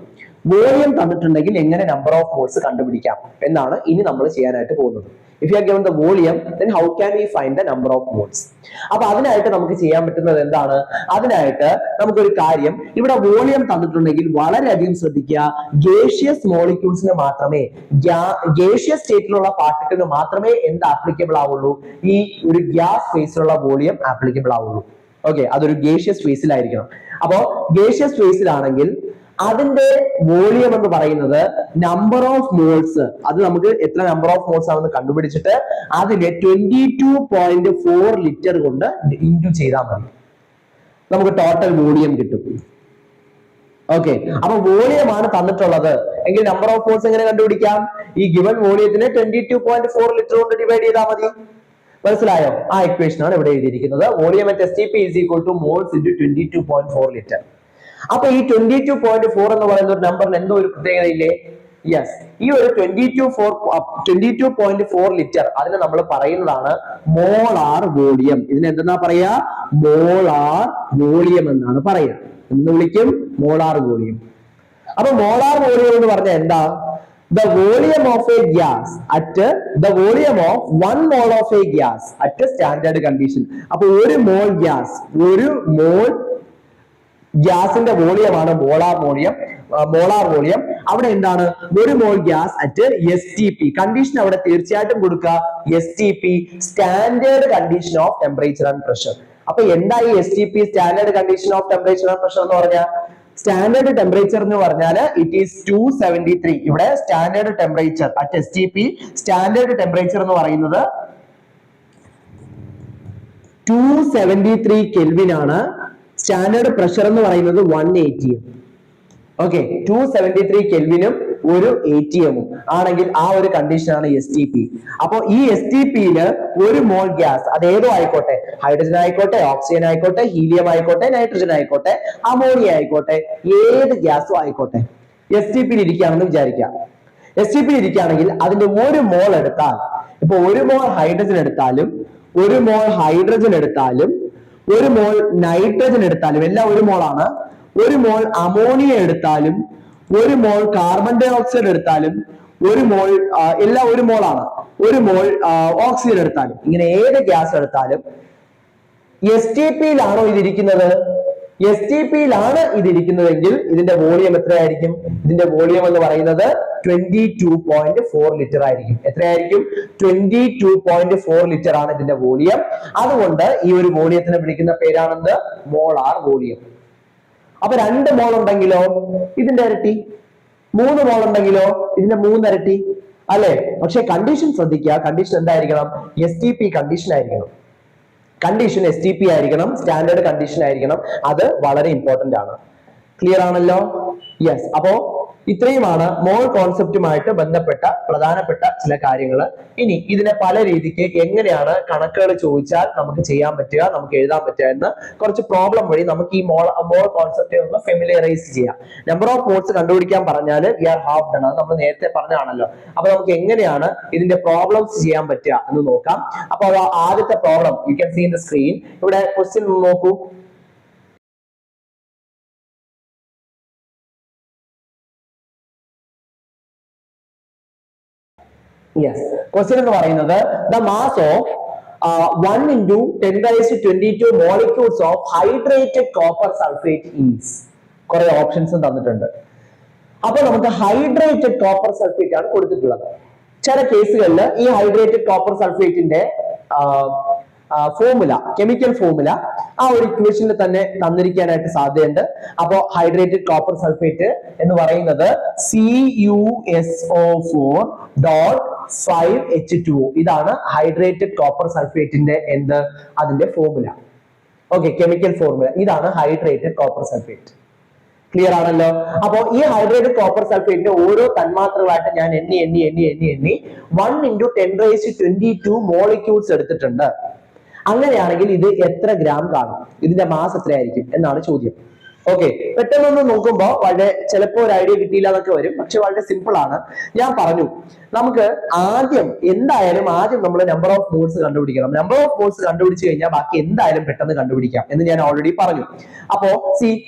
വോളിയം തന്നിട്ടുണ്ടെങ്കിൽ എങ്ങനെ നമ്പർ ഓഫ് മോൾസ് കണ്ടുപിടിക്കാം എന്നാണ് ഇനി നമ്മൾ ചെയ്യാനായിട്ട് പോകുന്നത്. If you are given the volume, then how can we find the number of moles? അപ്പൊ അതിനായിട്ട് നമുക്ക് ചെയ്യാൻ പറ്റുന്നത് എന്താണ്? അതിനായിട്ട് നമുക്കൊരു കാര്യം, ഇവിടെ വോളിയം തന്നിട്ടുണ്ടെങ്കിൽ വളരെയധികം ശ്രദ്ധിക്കുക. ഗേഷ്യസ് മോളിക്യൂൾസിന് മാത്രമേ, ഗേഷ്യസ് സ്റ്റേറ്റിലുള്ള പാർട്ടിക്കിളിന് മാത്രമേ എന്ത് ആപ്ലിക്കബിൾ ആവുള്ളൂ? ഈ ഒരു ഗ്യാസ് ഫേസിലുള്ള വോളിയം ആപ്ലിക്കബിൾ ആവുള്ളൂ. ഓക്കെ, അതൊരു ഗേഷ്യസ് ഫേസിലായിരിക്കണം. അപ്പോ ഗേഷ്യസ് ഫേസിലാണെങ്കിൽ അതിന്റെ വോളിയം എന്ന് പറയുന്നത് നമ്പർ ഓഫ് മോൾസ്, അത് നമുക്ക് എത്ര നമ്പർ ഓഫ് മോൾസ് ആണെന്ന് കണ്ടുപിടിച്ചിട്ട് അതിനെ 22.4 ലിറ്റർ കൊണ്ട് ഇൻറ്റു ചെയ്താൽ മതി, നമുക്ക് ടോട്ടൽ വോളിയം കിട്ടും. ഓക്കെ, അപ്പൊ വോളിയം ആണ് തന്നിട്ടുള്ളത് എങ്കിൽ നമ്പർ ഓഫ് മോൾസ് എങ്ങനെ കണ്ടുപിടിക്കാം? ഈ ഗിവൺ വോളിയത്തിനെ 22.4 ലിറ്റർ കൊണ്ട് ഡിവൈഡ് ചെയ്താൽ മതി. മനസ്സിലായോ? ആ ഇക്വേഷൻ ആണ് ഇവിടെ എഴുതിയിരിക്കുന്നത്. Volume at STP is equal two moles into 22.4 litre. അപ്പൊ ഈ 22.4 എന്ന് പറയുന്ന ഒരു നമ്പറിന് എന്തോ ഒരു പ്രത്യേകത ഇല്ലേ? യെസ്, ഈ ഒരു 22.4 ലിറ്റർ അതിനെ നമ്മൾ പറയുന്നതാണ് മോളാർ വോളിയം. ഇതിന് എന്തെന്നാ പറയാ? മോളാർ വോളിയം എന്നാണ് പറയാ. എന്ന് വിളിക്കും മോളാർ വോളിയം. അപ്പൊ മോളാർ വോളിയം എന്ന് പറഞ്ഞാൽ എന്താ? The volume of a gas at the volume of 1 mole of a gas at a standard condition. അപ്പൊ ഒരു മോൾ ഗ്യാസ്, ഒരു മോൾ ഗ്യാസിന്റെ വോളിയമാണ് മോളാർ വോളിയം. മോളാർ വോളിയം അവിടെ എന്താണ്? ഒരു മോൾ ഗ്യാസ് അറ്റ് STP. കണ്ടീഷൻ അവിടെ തീർച്ചയായിട്ടും കൊടുക്കുക, STP, standard condition of temperature and pressure. അപ്പൊ എന്താ ഈ STP, standard condition of temperature and pressure എന്ന് പറഞ്ഞാൽ? സ്റ്റാൻഡേർഡ് ടെമ്പറേച്ചർ എന്ന് പറഞ്ഞാൽ ഇറ്റ് ഈസ് 273. ഇവിടെ standard temperature at STP, standard temperature എന്ന് പറയുന്നത് 273 കെൽവിൻ ആണ്. സ്റ്റാൻഡേർഡ് പ്രഷർ എന്ന് പറയുന്നത് 180. ഓക്കെ, 273 കെൽവിനും ഒരു ATM ആണെങ്കിൽ ആ ഒരു കണ്ടീഷനാണ് STP. അപ്പൊ ഈ STPയില് ഒരു മോൾ ഗ്യാസ്, അത് ഏതോ ആയിക്കോട്ടെ, ഹൈഡ്രജൻ ആയിക്കോട്ടെ, ഓക്സിജൻ ആയിക്കോട്ടെ, ഹീലിയം ആയിക്കോട്ടെ, നൈട്രജൻ ആയിക്കോട്ടെ, അമോണിയ ആയിക്കോട്ടെ, ഏത് ഗ്യാസും ആയിക്കോട്ടെ, STPയിൽ ഇരിക്കുകയാണെന്ന് വിചാരിക്കാം. STPയിൽ ഇരിക്കുകയാണെങ്കിൽ അതിന്റെ ഒരു മോൾ എടുത്താൽ, ഇപ്പൊ ഒരു മോൾ ഹൈഡ്രജൻ എടുത്താലും, ഒരു മോൾ ഹൈഡ്രജൻ എടുത്താലും, ഒരു മോൾ നൈട്രജൻ എടുത്താലും എല്ലാം ഒരു മോളാണ്. ഒരു മോൾ അമോണിയ എടുത്താലും, ഒരു മോൾ കാർബൺ ഡൈ ഓക്സൈഡ് എടുത്താലും, ഒരു മോൾ എല്ലാം ഒരു മോളാണ്. ഒരു മോൾ ഓക്സിജൻ എടുത്താലും, ഇങ്ങനെ ഏത് ഗ്യാസ് എടുത്താലും STPയിലാണോ ഇതിരിക്കുന്നത്? STPയിലാണ് ഇതിരിക്കുന്നതെങ്കിൽ ഇതിന്റെ വോളിയം എത്രയായിരിക്കും? ഇതിന്റെ വോളിയം എന്ന് പറയുന്നത് 22.4 ലിറ്റർ ആയിരിക്കും. എത്രയായിരിക്കും? 22.4 ലിറ്റർ ആണ് ഇതിന്റെ വോളിയം. അതുകൊണ്ട് ഈ ഒരു വോളിയത്തിനെ വിളിക്കുന്ന പേരാണെന്ത്? Molar volume. അപ്പൊ 2 മോൾ ഉണ്ടെങ്കിലോ ഇതിന്റെ ഇരട്ടി, 3 മോൾ ഉണ്ടെങ്കിലോ ഇതിന്റെ 3 ഇരട്ടി അല്ലെ? പക്ഷെ കണ്ടീഷൻ ശ്രദ്ധിക്കുക, കണ്ടീഷൻ എന്തായിരിക്കണം? STP കണ്ടീഷൻ ആയിരിക്കണം. കണ്ടീഷൻ STP ആയിരിക്കണം, സ്റ്റാൻഡേർഡ് കണ്ടീഷൻ ആയിരിക്കണം. അത് വളരെ ഇമ്പോർട്ടന്റ് ആണ്. ക്ലിയർ ആണല്ലോ? യെസ്. അപ്പോ ഇത്രയുമാണ് മോൾ കോൺസെപ്റ്റുമായിട്ട് ബന്ധപ്പെട്ട പ്രധാനപ്പെട്ട ചില കാര്യങ്ങൾ. ഇനി ഇതിനെ പല രീതിക്ക് എങ്ങനെയാണ് കണക്കുകൾ ചോദിച്ചാൽ നമുക്ക് ചെയ്യാൻ പറ്റുക, നമുക്ക് എഴുതാൻ പറ്റുക എന്ന് കുറച്ച് പ്രോബ്ലം വഴി നമുക്ക് ഈ മോൾ കോൺസെപ്റ്റ് ഒന്ന് ഫെമിലിയറൈസ് ചെയ്യാം. നമ്പർ ഓഫ് മോൾസ് കണ്ടുപിടിക്കാൻ പറഞ്ഞാൽ വി ആർ ഹാഫ് ഡൺ, അത് നമ്മൾ നേരത്തെ പറഞ്ഞാണല്ലോ. അപ്പൊ നമുക്ക് എങ്ങനെയാണ് ഇതിന്റെ പ്രോബ്ലംസ് ചെയ്യാൻ പറ്റുക എന്ന് നോക്കാം. അപ്പൊ ആദ്യത്തെ problem you can see in the screen. ഇവിടെ ക്വസ്റ്റ്യൻ നോക്കൂ. യെസ്, ക്വസ്റ്റ്യൻ എന്ന് പറയുന്നത് the mass of 1 into 10 raised to 22 molecules of hydrated copper sulfate is. കുറെ ഓപ്ഷൻസ് തന്നിട്ടുണ്ട്. അപ്പൊ നമുക്ക് ഹൈഡ്രേറ്റഡ് കോപ്പർ സൾഫേറ്റ് ആണ് കൊടുത്തിട്ടുള്ളത്. ചില കേസുകളിൽ ഈ ഹൈഡ്രേറ്റഡ് കോപ്പർ സൾഫേറ്റിന്റെ ഫോർമുല, കെമിക്കൽ ഫോർമുല ആ ഒരു ഇക്വേഷനിൽ തന്നെ തന്നിരിക്കാനായിട്ട് സാധ്യതയുണ്ട്. അപ്പോ ഹൈഡ്രേറ്റഡ് കോപ്പർ സൾഫേറ്റ് എന്ന് പറയുന്നത് CuSO4.5H2O. ഇതാണ് ഹൈഡ്രേറ്റഡ് കോപ്പർ സൾഫേറ്റിന്റെ അതിന്റെ ഫോർമുല. ഓക്കെ, കെമിക്കൽ ഫോർമുല ഇതാണ് ഹൈഡ്രേറ്റഡ് കോപ്പർ സൾഫേറ്റ്. ക്ലിയർ ആണല്ലോ. അപ്പോ ഈ ഹൈഡ്രേറ്റഡ് കോപ്പർ സൾഫേറ്റിന്റെ ഓരോ തന്മാത്രകളായിട്ട് ഞാൻ എണ്ണി 1 into 10 raised to 22 മോളിക്യൂൾസ് എടുത്തിട്ടുണ്ട്. അങ്ങനെയാണെങ്കിൽ ഇത് എത്ര ഗ്രാം കാണും, ഇതിന്റെ മാസ് എത്രയായിരിക്കും എന്നാണ് ചോദ്യം. ഓക്കെ, പെട്ടെന്നൊന്ന് നോക്കുമ്പോൾ വളരെ ചിലപ്പോൾ ഒരു ഐഡിയ കിട്ടിയില്ല എന്നൊക്കെ വരും. പക്ഷെ വളരെ സിമ്പിൾ ആണ്. ഞാൻ പറഞ്ഞു നമുക്ക് ആദ്യം നമ്മൾ നമ്പർ ഓഫ് മോൾസ് കണ്ടുപിടിക്കണം. നമ്പർ ഓഫ് മോൾസ് കണ്ടുപിടിച്ചു കഴിഞ്ഞാൽ ബാക്കി എന്തായാലും പെട്ടെന്ന് കണ്ടുപിടിക്കാം എന്ന് ഞാൻ ഓൾറെഡി പറഞ്ഞു. അപ്പോ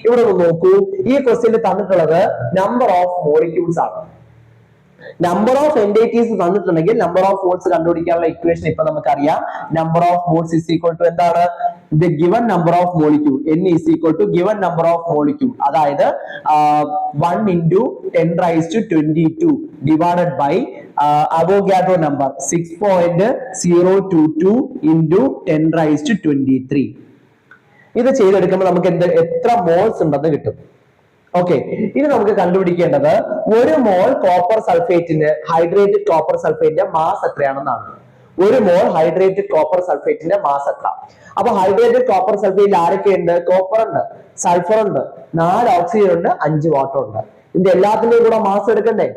ഇവിടെ ഒന്ന് നോക്കൂ, ഈ ക്വസ്റ്റ്യനിൽ തന്നിട്ടുള്ളത് നമ്പർ ഓഫ് മോളിക്യൂൾസ് ആണ്. നമ്പർ ഓഫ് എൻഡേറ്റീസ് തന്നിട്ടുണ്ടെങ്കിൽ നമ്പർ ഓഫ് മോൾസ് കണ്ടുപിടിക്കാനുള്ള ഇക്വേഷൻ ഇപ്പൊ നമുക്കറിയാം. Number of moles is equal to എന്താണ്? the given number of molecule, n is equal to given number of molecule, അതായത് 1 into 10 raised to 22 divided by Avogadro number 6.022 into 10 raised to 23. ഇത് ചെയ്തെടുക്കുമ്പോൾ നമുക്ക് എത്ര moles ഉണ്ടെന്ന് കിട്ടും. ഓക്കെ, ഇനി നമുക്ക് കണ്ടുപിടിക്കേണ്ടത് ഒരു മോൾ കോപ്പർ സൾഫേറ്റിന്റെ, ഹൈഡ്രേറ്റഡ് കോപ്പർ സൾഫേറ്റിന്റെ മാസ് എത്രയാണെന്നാണ്. ഒരു മോൾ ഹൈഡ്രേറ്റഡ് കോപ്പർ സൾഫേറ്റിന്റെ മാസ് എത്ര? അപ്പൊ ഹൈഡ്രേറ്റഡ് കോപ്പർ സൾഫേറ്റിൽ ആരൊക്കെ ഉണ്ട്? കോപ്പർ ഉണ്ട്, സൾഫർ ഉണ്ട്, 4 ഓക്സിജൻ ഉണ്ട്, 5 വാട്ടർ ഉണ്ട്. ഇതിന്റെ എല്ലാത്തിന്റെയും കൂടെ മാസ് എടുക്കണ്ടേ?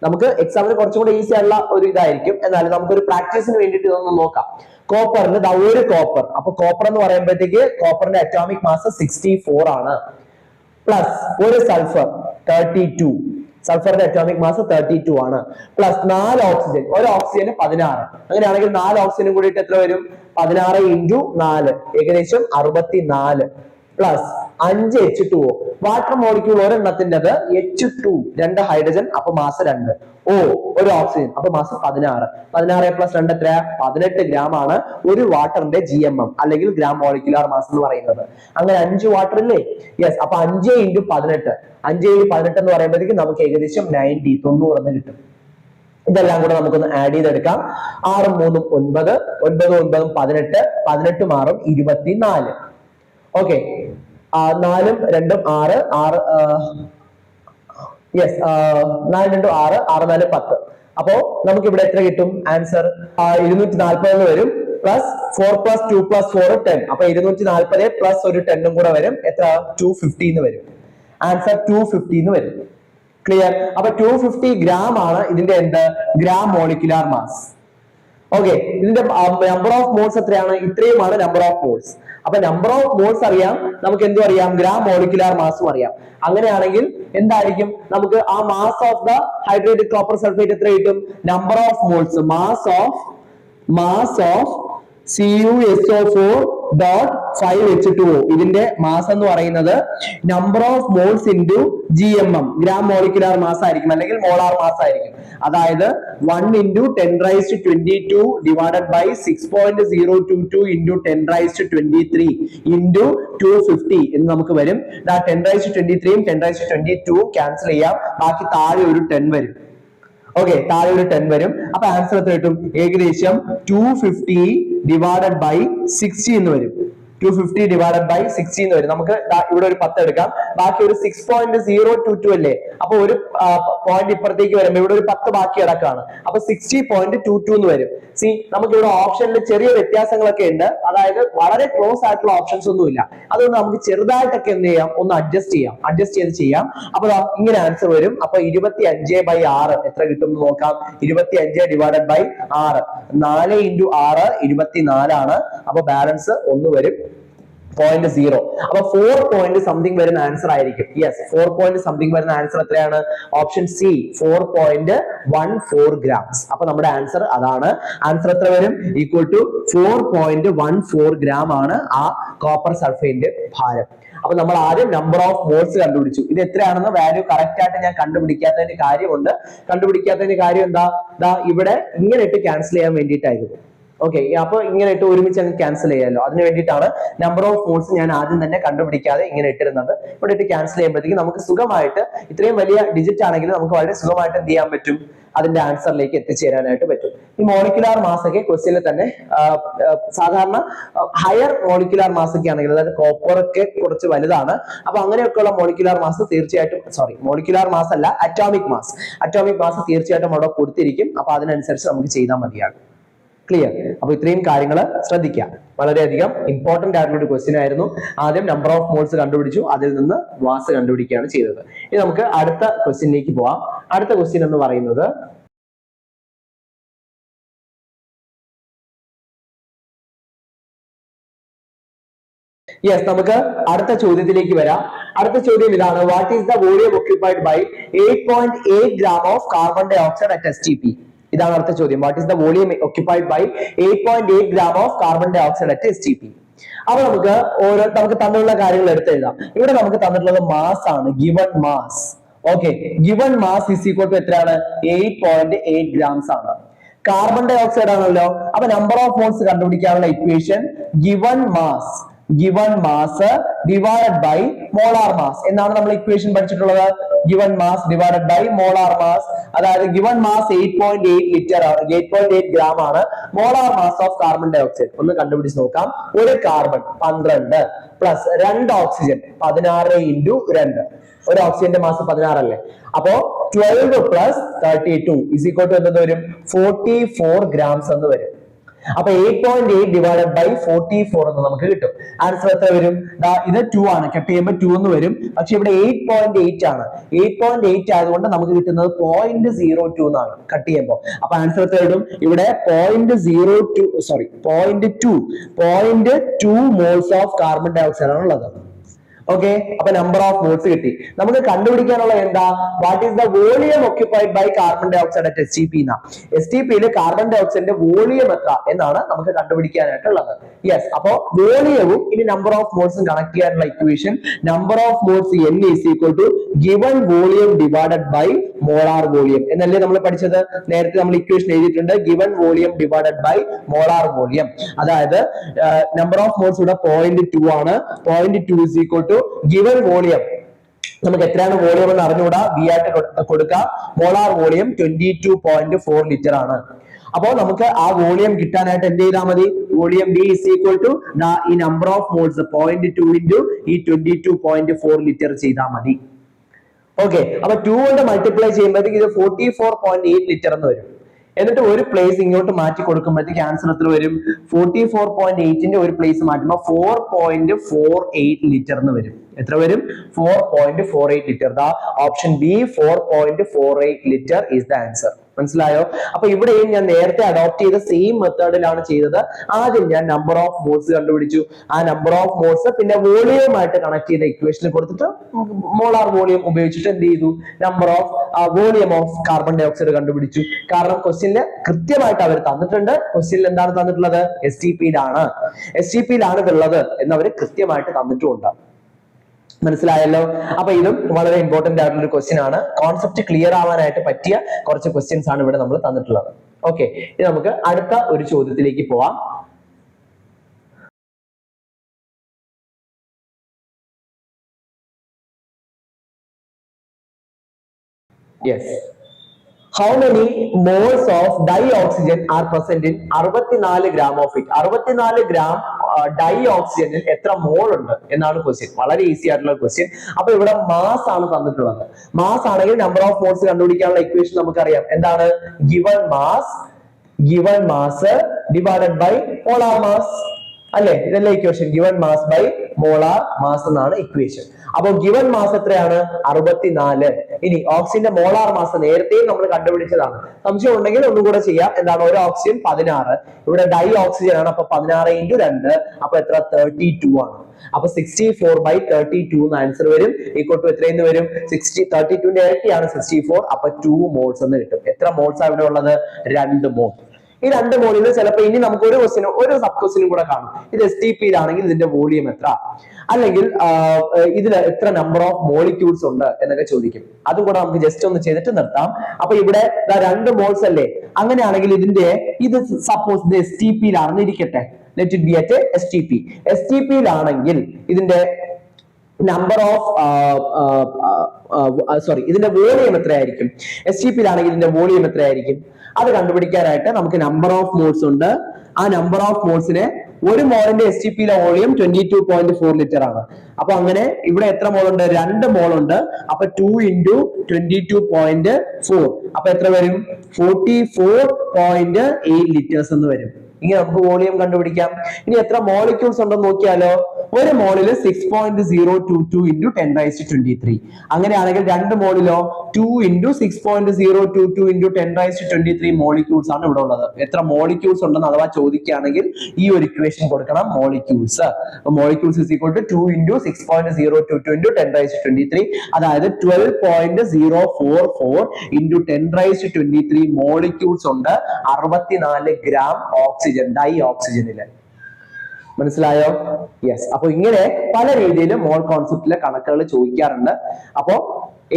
നമുക്ക് എക്സാമിന് കുറച്ചും കൂടെ ഈസി ആയിട്ടുള്ള ഒരു ഇതായിരിക്കും. എന്നാലും നമുക്കൊരു പ്രാക്ടീസിന് വേണ്ടിയിട്ട് ഇതൊന്ന് നോക്കാം. കോപ്പറിന് ഒരു കോപ്പർ, അപ്പൊ കോപ്പർ എന്ന് പറയുമ്പോഴത്തേക്ക് കോപ്പറിന്റെ അറ്റോമിക് മാസ് 64 ആണ്. പ്ലസ് ഒരു സൾഫർ 32, സൾഫറിന്റെ അറ്റോമിക് മാസ് 32 ആണ്. പ്ലസ് 4 ഓക്സിജൻ, ഒരു ഓക്സിജന് 16. അങ്ങനെയാണെങ്കിൽ 4 ഓക്സിജനും കൂടിയിട്ട് എത്ര വരും? 16 into 4 ഏകദേശം 64. പ്ലസ് 5 H2O, വാട്ടർ മോളിക്യൂൾ ഒരെണ്ണത്തിൻ്റെത് H2, 2 ഹൈഡ്രജൻ, അപ്പൊ മാസ് 2. O, ഒരു ഓക്സിജൻ, അപ്പൊ മാസ് 16. 16 പ്ലസ് 2 എത്രയാ? 18 ഗ്രാം ആണ് ഒരു വാട്ടറിന്റെ GMM അല്ലെങ്കിൽ ഗ്രാം മോളിക്യുലാർ മാസ് എന്ന് പറയുന്നത്. അങ്ങനെ 5 വാട്ടർ ഇല്ലേ? യെസ്. അപ്പൊ 5 into 18, 5 into 18 എന്ന് പറയുമ്പോഴത്തേക്ക് നമുക്ക് ഏകദേശം 90 എന്ന് കിട്ടും. ഇതെല്ലാം കൂടെ നമുക്കൊന്ന് ആഡ് ചെയ്തെടുക്കാം. 6 3 9, 9 9 18, 18 മാറും 24. ഓക്കെ, 4 2 6, 4 2 6, 6 4 10. അപ്പോ നമുക്ക് ഇവിടെ എത്ര കിട്ടും? ആൻസർ 240 എന്ന് വരും. Plus 4 plus 2 plus 4 10. അപ്പൊ 240 പ്ലസ് ഒരു 10 കൂടെ വരും. എത്ര? 250 എന്ന് വരും. ആൻസർ 250 എന്ന് വരും. ക്ലിയർ? അപ്പൊ 250 ഗ്രാം ആണ് ഇതിന്റെ ഗ്രാം മോളിക്യുലാർ മാസ്. ഓക്കെ, ഇതിന്റെ നമ്പർ ഓഫ് മോൾസ് എത്രയാണ്? ഇത്രയുമാണ് നമ്പർ ഓഫ് മോൾസ്. അപ്പൊ നമ്പർ ഓഫ് മോൾസ് അറിയാം, നമുക്ക് എന്തും അറിയാം? ഗ്രാം മോളിക്യുലാർ മാസും അറിയാം. അങ്ങനെയാണെങ്കിൽ എന്തായിരിക്കും നമുക്ക് ആ mass of the hydrated copper sulphate എത്ര കിട്ടും? Number of moles, mass of CuSO4.5H2O, ഇതിന്റെ മാസ് എന്ന് പറയുന്നത് number of moles into GMM, gram molecular mass ആയിരിക്കും, അല്ലെങ്കിൽ മോളാർ മാസ് ആയിരിക്കും. അതായത് 1 into 10 raised to 22 divided by 6.022 into 10 raised to 23 into 250 എന്ന് നമുക്ക് വരും. 10 raised to 23 10 raised to 22 cancel ചെയ്യാം, ബാക്കി താഴെ ഒരു 10 വരും. ഓക്കെ, താഴെ ഒരു 10 വരും. അപ്പൊ ആൻസർ എത്ര കിട്ടും? ഏകദേശം 250 divided by 60 എന്ന് വരും. 250 divided by 60 എന്ന് വരും. നമുക്ക് ഇവിടെ ഒരു 10 എടുക്കാം, ബാക്കി ഒരു 6.022 അല്ലേ? അപ്പൊ ഒരു പോയിന്റ് ഇപ്പുറത്തേക്ക് വരുമ്പോ ഇവിടെ ഒരു 10 ബാക്കി കിടക്കാണ്. അപ്പൊ 60.22 എന്ന് വരും. നമുക്ക് ഇവിടെ ഓപ്ഷനിൽ ചെറിയ വ്യത്യാസങ്ങളൊക്കെ ഉണ്ട്, അതായത് വളരെ ക്ലോസ് ആയിട്ടുള്ള ഓപ്ഷൻസ് ഒന്നുമില്ല. അതുകൊണ്ട് നമുക്ക് ചെറുതായിട്ടൊക്കെ എന്ത് ചെയ്യാം? ഒന്ന് അഡ്ജസ്റ്റ് ചെയ്യാം. അപ്പൊ ഇങ്ങനെ ആൻസർ വരും. അപ്പൊ 25/6 എത്ര കിട്ടും എന്ന് നോക്കാം. 25 divided by 6, 4 into 6 24 ആണ്. അപ്പൊ ബാലൻസ് 1 വരും, 0.0. അപ്പൊ 4 പോയിന്റ് സംതിങ് വരുന്ന ആൻസർ ആയിരിക്കും. യെസ്, 4 പോയിന്റ് സംതിങ് വരുന്ന ആൻസർ എത്രയാണ്? Option C, 4.14 grams. അപ്പൊ നമ്മുടെ ആൻസർ അതാണ്. ആൻസർ എത്ര വരും? ഈക്വൽ ടു 4.14 ഗ്രാം ആണ് ആ കോപ്പർ സൾഫേറ്റിന്റെ ഭാരം. അപ്പൊ നമ്മൾ ആദ്യം നമ്പർ ഓഫ് മോൾസ് കണ്ടുപിടിച്ചു. ഇത് എത്രയാണെന്ന് വാല്യൂ കറക്റ്റ് ആയിട്ട് ഞാൻ കണ്ടുപിടിക്കാത്തതിന് കാര്യമുണ്ട്. കണ്ടുപിടിക്കാത്തതിന് കാര്യം എന്താ? ഇവിടെ ഇങ്ങനെ ഇട്ട് ക്യാൻസൽ ചെയ്യാൻ വേണ്ടിയിട്ടായിരുന്നു. ഓക്കെ, അപ്പൊ ഇങ്ങനെ ഇട്ട് ഒരുമിച്ച് അങ്ങ് ക്യാൻസൽ ചെയ്യാമല്ലോ, അതിന് വേണ്ടിയിട്ടാണ് നമ്പർ ഓഫ് മോൾസ് ഞാൻ ആദ്യം തന്നെ കണ്ടുപിടിക്കാതെ ഇങ്ങനെ ഇട്ടിരുന്നത്. ഇവിടെ ഇട്ട് ക്യാൻസൽ ചെയ്യുമ്പോഴത്തേക്ക് നമുക്ക് സുഖമായിട്ട് ഇത്രയും വലിയ ഡിജിറ്റ് ആണെങ്കിൽ നമുക്ക് വളരെ സുഖമായിട്ട് എന്ത് ചെയ്യാൻ പറ്റും? അതിന്റെ ആൻസറിലേക്ക് എത്തിച്ചേരാനായിട്ട് പറ്റും. ഈ മോളിക്കുലാർ മാസ് ഒക്കെ ക്വസ്റ്റ്യനിൽ തന്നെ സാധാരണ ഹയർ മോളിക്കുലാർ മാസ് ഒക്കെ ആണെങ്കിൽ, അതായത് കോപ്പർ ഒക്കെ കുറച്ച് വലുതാണ്, അപ്പൊ അങ്ങനെയൊക്കെയുള്ള മോളിക്കുലാർ മാസ് തീർച്ചയായിട്ടും മോളിക്കുലാർ മാസ് അല്ല, അറ്റോമിക് മാസ് തീർച്ചയായിട്ടും അവിടെ കൊടുത്തിരിക്കും. അപ്പൊ അതിനനുസരിച്ച് നമുക്ക് ചെയ്താൽ മതിയാകും. ക്ലിയർ? അപ്പൊ ഇത്രയും കാര്യങ്ങൾ ശ്രദ്ധിക്കാം. വളരെയധികം ഇമ്പോർട്ടന്റ് ആയിട്ടുള്ള ഒരു ക്വസ്റ്റ്യൻ ആയിരുന്നു. ആദ്യം നമ്പർ ഓഫ് മോൾസ് കണ്ടുപിടിച്ചു, അതിൽ നിന്ന് മാസ് കണ്ടുപിടിക്കുകയാണ് ചെയ്തത്. ഇനി നമുക്ക് അടുത്ത ക്വസ്റ്റ്യനിലേക്ക് പോവാം. അടുത്ത ക്വസ്റ്റ്യൻ എന്ന് പറയുന്നത് നമുക്ക് അടുത്ത ചോദ്യത്തിലേക്ക് വരാം. അടുത്ത ചോദ്യം ഇതാണ്: what is the volume occupied by 8.8 gram of carbon dioxide at STP? ഇതാണ് അടുത്ത ചോദ്യം. What is the volume occupied by 8.8 gram of carbon dioxide at STP? അപ്പൊ നമുക്ക് തന്നിട്ടുള്ള കാര്യങ്ങൾ എടുത്തെഴുതാം. ഇവിടെ നമുക്ക് തന്നിട്ടുള്ളത് മാസ് ആണ്, given mass. Okay, given mass is equal to എത്രയാണ്? 8.8 grams ആണ്. കാർബൺ ഡൈ ഓക്സൈഡ് ആണല്ലോ. അപ്പൊ നമ്പർ ഓഫ് മോൾസ് കണ്ടുപിടിക്കാനുള്ള equation given mass divided by molar mass എന്നാണ് നമ്മൾ ഇക്വേഷൻ പഠിച്ചിട്ടുള്ളത്. Given mass divided by molar mass, അതായത് ഗിവൺ മാസ് 8.8 gram ആണ്. Molar mass of carbon dioxide ഒന്ന് കണ്ടുപിടിച്ച് നോക്കാം. ഒരു കാർബൺ 12 പ്ലസ് 2 ഓക്സിജൻ 16 ഇൻറ്റു 2. ഒരു ഓക്സിജന്റെ മാസ് 16 അല്ലേ? അപ്പോ 12 പ്ലസ് 32 ഇസ് ഈക്വൽ ടു എന്തെന്ന് വരും? 44 grams എന്ന് വരും. അപ്പൊ 8.8 ഡിവൈഡഡ് ബൈ 44 എന്ന് നമുക്ക് കിട്ടും. ആൻസർ എത്ര വരും? ഇത് 2 ആണ്, കട്ട് ചെയ്യുമ്പോൾ 2 എന്ന് വരും. പക്ഷെ ഇവിടെ 8.8 ആണ്. 8.8 ആയതുകൊണ്ട് നമുക്ക് കിട്ടുന്നത് 0.02 എന്നാണ് കട്ട് ചെയ്യുമ്പോൾ. അപ്പൊ ആൻസർ എത്ര വരും? ഇവിടെ 0.2 moles of carbon dioxide ആണ് ഉള്ളത്. ഓക്കെ, അപ്പൊ നമ്പർ ഓഫ് മോൾസ് കിട്ടി. നമുക്ക് കണ്ടുപിടിക്കാനുള്ള എന്താ? What is the volume occupied by carbon dioxide at STP എന്നാ. STP യിൽ കാർബൺ ഡൈ ഓക്സൈഡിന്റെ വോളിയം എത്ര എന്നാണ് നമുക്ക് കണ്ടുപിടിക്കാനായിട്ടുള്ളത്. യെസ്, അപ്പൊ വോളിയവും ഇനി നമ്പർ ഓഫ് മോൾസും കണക്ട് ചെയ്യാനുള്ള equation number of moles N is equal to given volume divided by molar volume എന്നല്ലേ നമ്മൾ പഠിച്ചത്. നേരത്തെ നമ്മൾ ഇക്വേഷൻ എഴുതിയിട്ടുണ്ട്, given volume divided by molar volume. അതായത് നമ്പർ ഓഫ് മോൾസ് ഇവിടെ 0.2 ആണ്. 0.2 is equal to given volume. നമുക്ക് എത്രയാണ് വോളിയം എന്ന് അറിഞ്ഞുകൂടാ, ബി ആയിട്ട് കൊടുക്കാം. മോളാർ വോളിയം 22.4 ലിറ്റർ ആണ്. അപ്പോൾ നമുക്ക് ആ വോളിയം കിട്ടാനായിട്ട് എന്ത് ചെയ്താൽ മതി? Volume B is equal to ഈ നമ്പർ ഓഫ് മോൾസ് 0.2 ഇൻറ്റു ഈ 22.4 ലിറ്റർ ചെയ്താൽ മതി. ഓക്കെ, അപ്പൊ 2 കൊണ്ട് മൾട്ടിപ്ലൈ ചെയ്യുമ്പോഴത്തേക്ക് ഇത് 44.8 ലിറ്റർ എന്ന് വരും. എന്നിട്ട് ഒരു പ്ലേസ് ഇങ്ങോട്ട് മാറ്റി കൊടുക്കുമ്പോഴത്തേക്ക് ആൻസർ എത്ര വരും? 44.8ന്റെ ഒരു പ്ലേസ് മാറ്റുമ്പോൾ 4.48 ലിറ്റർ എന്ന് വരും. എത്ര വരും? 4.48 litre. Option B 4.48 litre is the answer. മനസ്സിലായോ? അപ്പൊ ഇവിടെയും ഞാൻ നേരത്തെ അഡോപ്റ്റ് ചെയ്ത സെയിം മെത്തേഡിലാണ് ചെയ്തത്. ആദ്യം ഞാൻ നമ്പർ ഓഫ് മോൾസ് കണ്ടുപിടിച്ചു. ആ നമ്പർ ഓഫ് മോൾസ് പിന്നെ വോളിയമായിട്ട് കണക്ട് ചെയ്ത ഇക്വേഷനിൽ കൊടുത്തിട്ട് മോളാർ വോളിയം ഉപയോഗിച്ചിട്ട് എന്ത് ചെയ്തു? Number of volume of carbon dioxide കണ്ടുപിടിച്ചു. കാരണം ക്വസ്റ്റ്യനിൽ കൃത്യമായിട്ട് അവർ തന്നിട്ടുണ്ട്. ക്വസ്റ്റ്യനിൽ എന്താണ് തന്നിട്ടുള്ളത്? STP യിലാണ് ഇതുള്ളത് എന്ന് അവർ കൃത്യമായിട്ട് തന്നിട്ടുമുണ്ട്. മനസ്സിലായല്ലോ? അപ്പൊ ഇതും വളരെ ഇമ്പോർട്ടന്റ് ആയിട്ടുള്ള ഒരു ക്വസ്റ്റ്യൻ ആണ്. കോൺസെപ്റ്റ് ക്ലിയർ ആവാനായിട്ട് പറ്റിയ കുറച്ച് ക്വസ്റ്റ്യൻസ് ആണ് ഇവിടെ നമ്മൾ തന്നിട്ടുള്ളത്. ഓക്കെ, ഇനി നമുക്ക് അടുത്ത ഒരു ചോദ്യത്തിലേക്ക് പോവാം. Yes, how many moles of dioxygen are present in 64 gram of it? 64 gram ഡൈഓക്സിജനിൽ എത്ര മോൾ ഉണ്ട് എന്നാണ് ക്വസ്റ്റ്യൻ. വളരെ ഈസി ആയിട്ടുള്ള ക്വസ്റ്റ്യൻ. അപ്പൊ ഇവിടെ മാസ് ആണ് തന്നിട്ടുള്ളത്. മാസ് ആണെങ്കിൽ നമ്പർ ഓഫ് മോൾസ് കണ്ടുപിടിക്കാനുള്ള ഇക്വേഷൻ നമുക്കറിയാം. എന്താണ്? Given mass divided by molar mass അല്ലെ? ഇതല്ലേ equation? Given mass by molar mass എന്നാണ് ഇക്വേഷൻ. അപ്പൊ ഗിവൺ മാസ് എത്രയാണ്? 64. ഇനി ഓക്സിജന്റെ മോളാർ മാസ് നേരത്തെയും നമ്മൾ കണ്ടുപിടിച്ചതാണ്. സംശയം ഉണ്ടെങ്കിൽ ഒന്നും കൂടെ ചെയ്യാം. എന്താണ്? ഒരു ഓക്സിജൻ 16, ഇവിടെ ഡൈ ഓക്സിജൻ ആണ്. അപ്പൊ 16 ഇൻറ്റു 2 അപ്പൊ എത്ര? 32 ആണ്. അപ്പൊ 64/32 എന്ന് ആൻസർ വരും. ഈക്വൽ ടു എത്രയെന്ന് വരും? 32ന്റെ ഇരട്ടിയാണ് 64. അപ്പൊ 2 മോൾസ് എന്ന് കിട്ടും. എത്ര മോൾസ് ആണ് ഇവിടെ ഉള്ളത്? 2 മോൾ. ഈ 2 മോളിൽ ചിലപ്പോൾ ഇനി നമുക്ക് ഒരു സബ് ക്വസ്റ്റിനും കൂടെ കാണും. ഇത് STP യിലാണെങ്കിൽ ഇതിന്റെ വോളിയം എത്ര, അല്ലെങ്കിൽ ഇതിൽ എത്ര നമ്പർ ഓഫ് മോളിക്യൂൾസ് ഉണ്ട് എന്നൊക്കെ ചോദിക്കും. അതും കൂടെ നമുക്ക് ജസ്റ്റ് ഒന്ന് ചെയ്തിട്ട് നിർത്താം. അപ്പൊ ഇവിടെ 2 മോൾസ് അല്ലേ, അങ്ങനെയാണെങ്കിൽ ഇത് സപ്പോസ് ഇത് STP യിലാണെന്നിരിക്കട്ടെ. Let it be at STP. STP യിലാണെങ്കിൽ ഇതിന്റെ നമ്പർ ഓഫ് ഇതിന്റെ വോളിയം എത്രയായിരിക്കും? STP യിലാണെങ്കിൽ ഇതിന്റെ വോളിയം എത്രയായിരിക്കും? അത് കണ്ടുപിടിക്കാനായിട്ട് നമുക്ക് നമ്പർ ഓഫ് മോൾസ് ഉണ്ട്. ആ നമ്പർ ഓഫ് മോൾസിനെ ഒരു മോളിന്റെ STP യിലെ വോളിയം 22.4 ലിറ്റർ ആണ്. അപ്പൊ അങ്ങനെ ഇവിടെ എത്ര മോൾ ഉണ്ട്? 2 മോൾ ഉണ്ട്. അപ്പൊ 2 × 22.4 അപ്പൊ എത്ര വരും? 44.8 ലിറ്റേഴ്സ് എന്ന് വരും. ഇങ്ങനെ നമുക്ക് വോളിയം കണ്ടുപിടിക്കാം. ഇനി എത്ര മോളിക്യൂൾസ് ഉണ്ടെന്ന് നോക്കിയാലോ. ഒരു മോളിൽ 6.022 × 10⁻23. അങ്ങനെയാണെങ്കിൽ 2 മോളിലോ 2 × 6.022 × 10⁻23 മോളിക്യൂൾസ് ആണ് ഇവിടെ ഉള്ളത്. എത്ര മോളിക്യൂൾസ് ഉണ്ടെന്ന് അഥവാ ചോദിക്കുകയാണെങ്കിൽ ഈ ഒരു ഇക്വേഷൻ കൊടുക്കണം, മോളിക്യൂൾസ്. അപ്പൊ മോളിക്യൂൾസ് = 2 × 6.022 × 10⁻23, അതായത് 12.044 × 10⁻23 മോളിക്യൂൾസ് ഉണ്ട് 64 ഗ്രാം ഓക്സിജൻ, ഡൈ ഓക്സിജനില്. മനസ്സിലായോ? യെസ്. അപ്പൊ ഇങ്ങനെ പല രീതിയിൽ മോൾ കോൺസെപ്റ്റിലെ കണക്കുകൾ ചോദിക്കാറുണ്ട്. അപ്പോ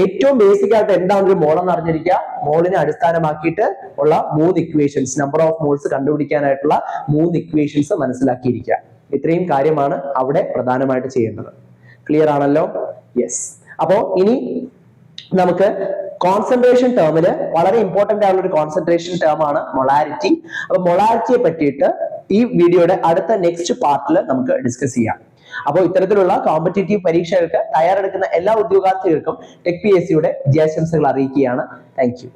ഏറ്റവും ബേസിക് ആയിട്ട് എന്താണ് ഒരു മോൾ എന്ന് അറിഞ്ഞിരിക്കുക. മോളിനെ അടിസ്ഥാനമാക്കിയിട്ട് ഉള്ള 3 ഇക്വേഷൻസ്, നമ്പർ ഓഫ് മോൾസ് കണ്ടുപിടിക്കാനായിട്ടുള്ള 3 ഇക്വേഷൻസ് മനസ്സിലാക്കിയിരിക്കുക. ഇത്രയും കാര്യമാണ് അവിടെ പ്രധാനമായിട്ട് ചെയ്യേണ്ടത്. ക്ലിയർ ആണല്ലോ? യെസ്. അപ്പോ ഇനി നമുക്ക് കോൺസെൻട്രേഷൻ ടേമില് വളരെ ഇമ്പോർട്ടന്റ് ആയിട്ടുള്ള ഒരു കോൺസെൻട്രേഷൻ ടേം ആണ് മൊളാരിറ്റി. അപ്പൊ മൊളാരിറ്റിയെ പറ്റിയിട്ട് ഈ വീഡിയോയുടെ അടുത്ത നെക്സ്റ്റ് പാർട്ടിൽ നമുക്ക് ഡിസ്കസ് ചെയ്യാം. അപ്പോൾ ഇത്തരത്തിലുള്ള കോമ്പറ്റേറ്റീവ് പരീക്ഷകൾക്ക് തയ്യാറെടുക്കുന്ന എല്ലാ ഉദ്യോഗാർത്ഥികൾക്കും ടെക് PSCയുടെ ജയാശംസകൾ അറിയിക്കുകയാണ്. Thank you.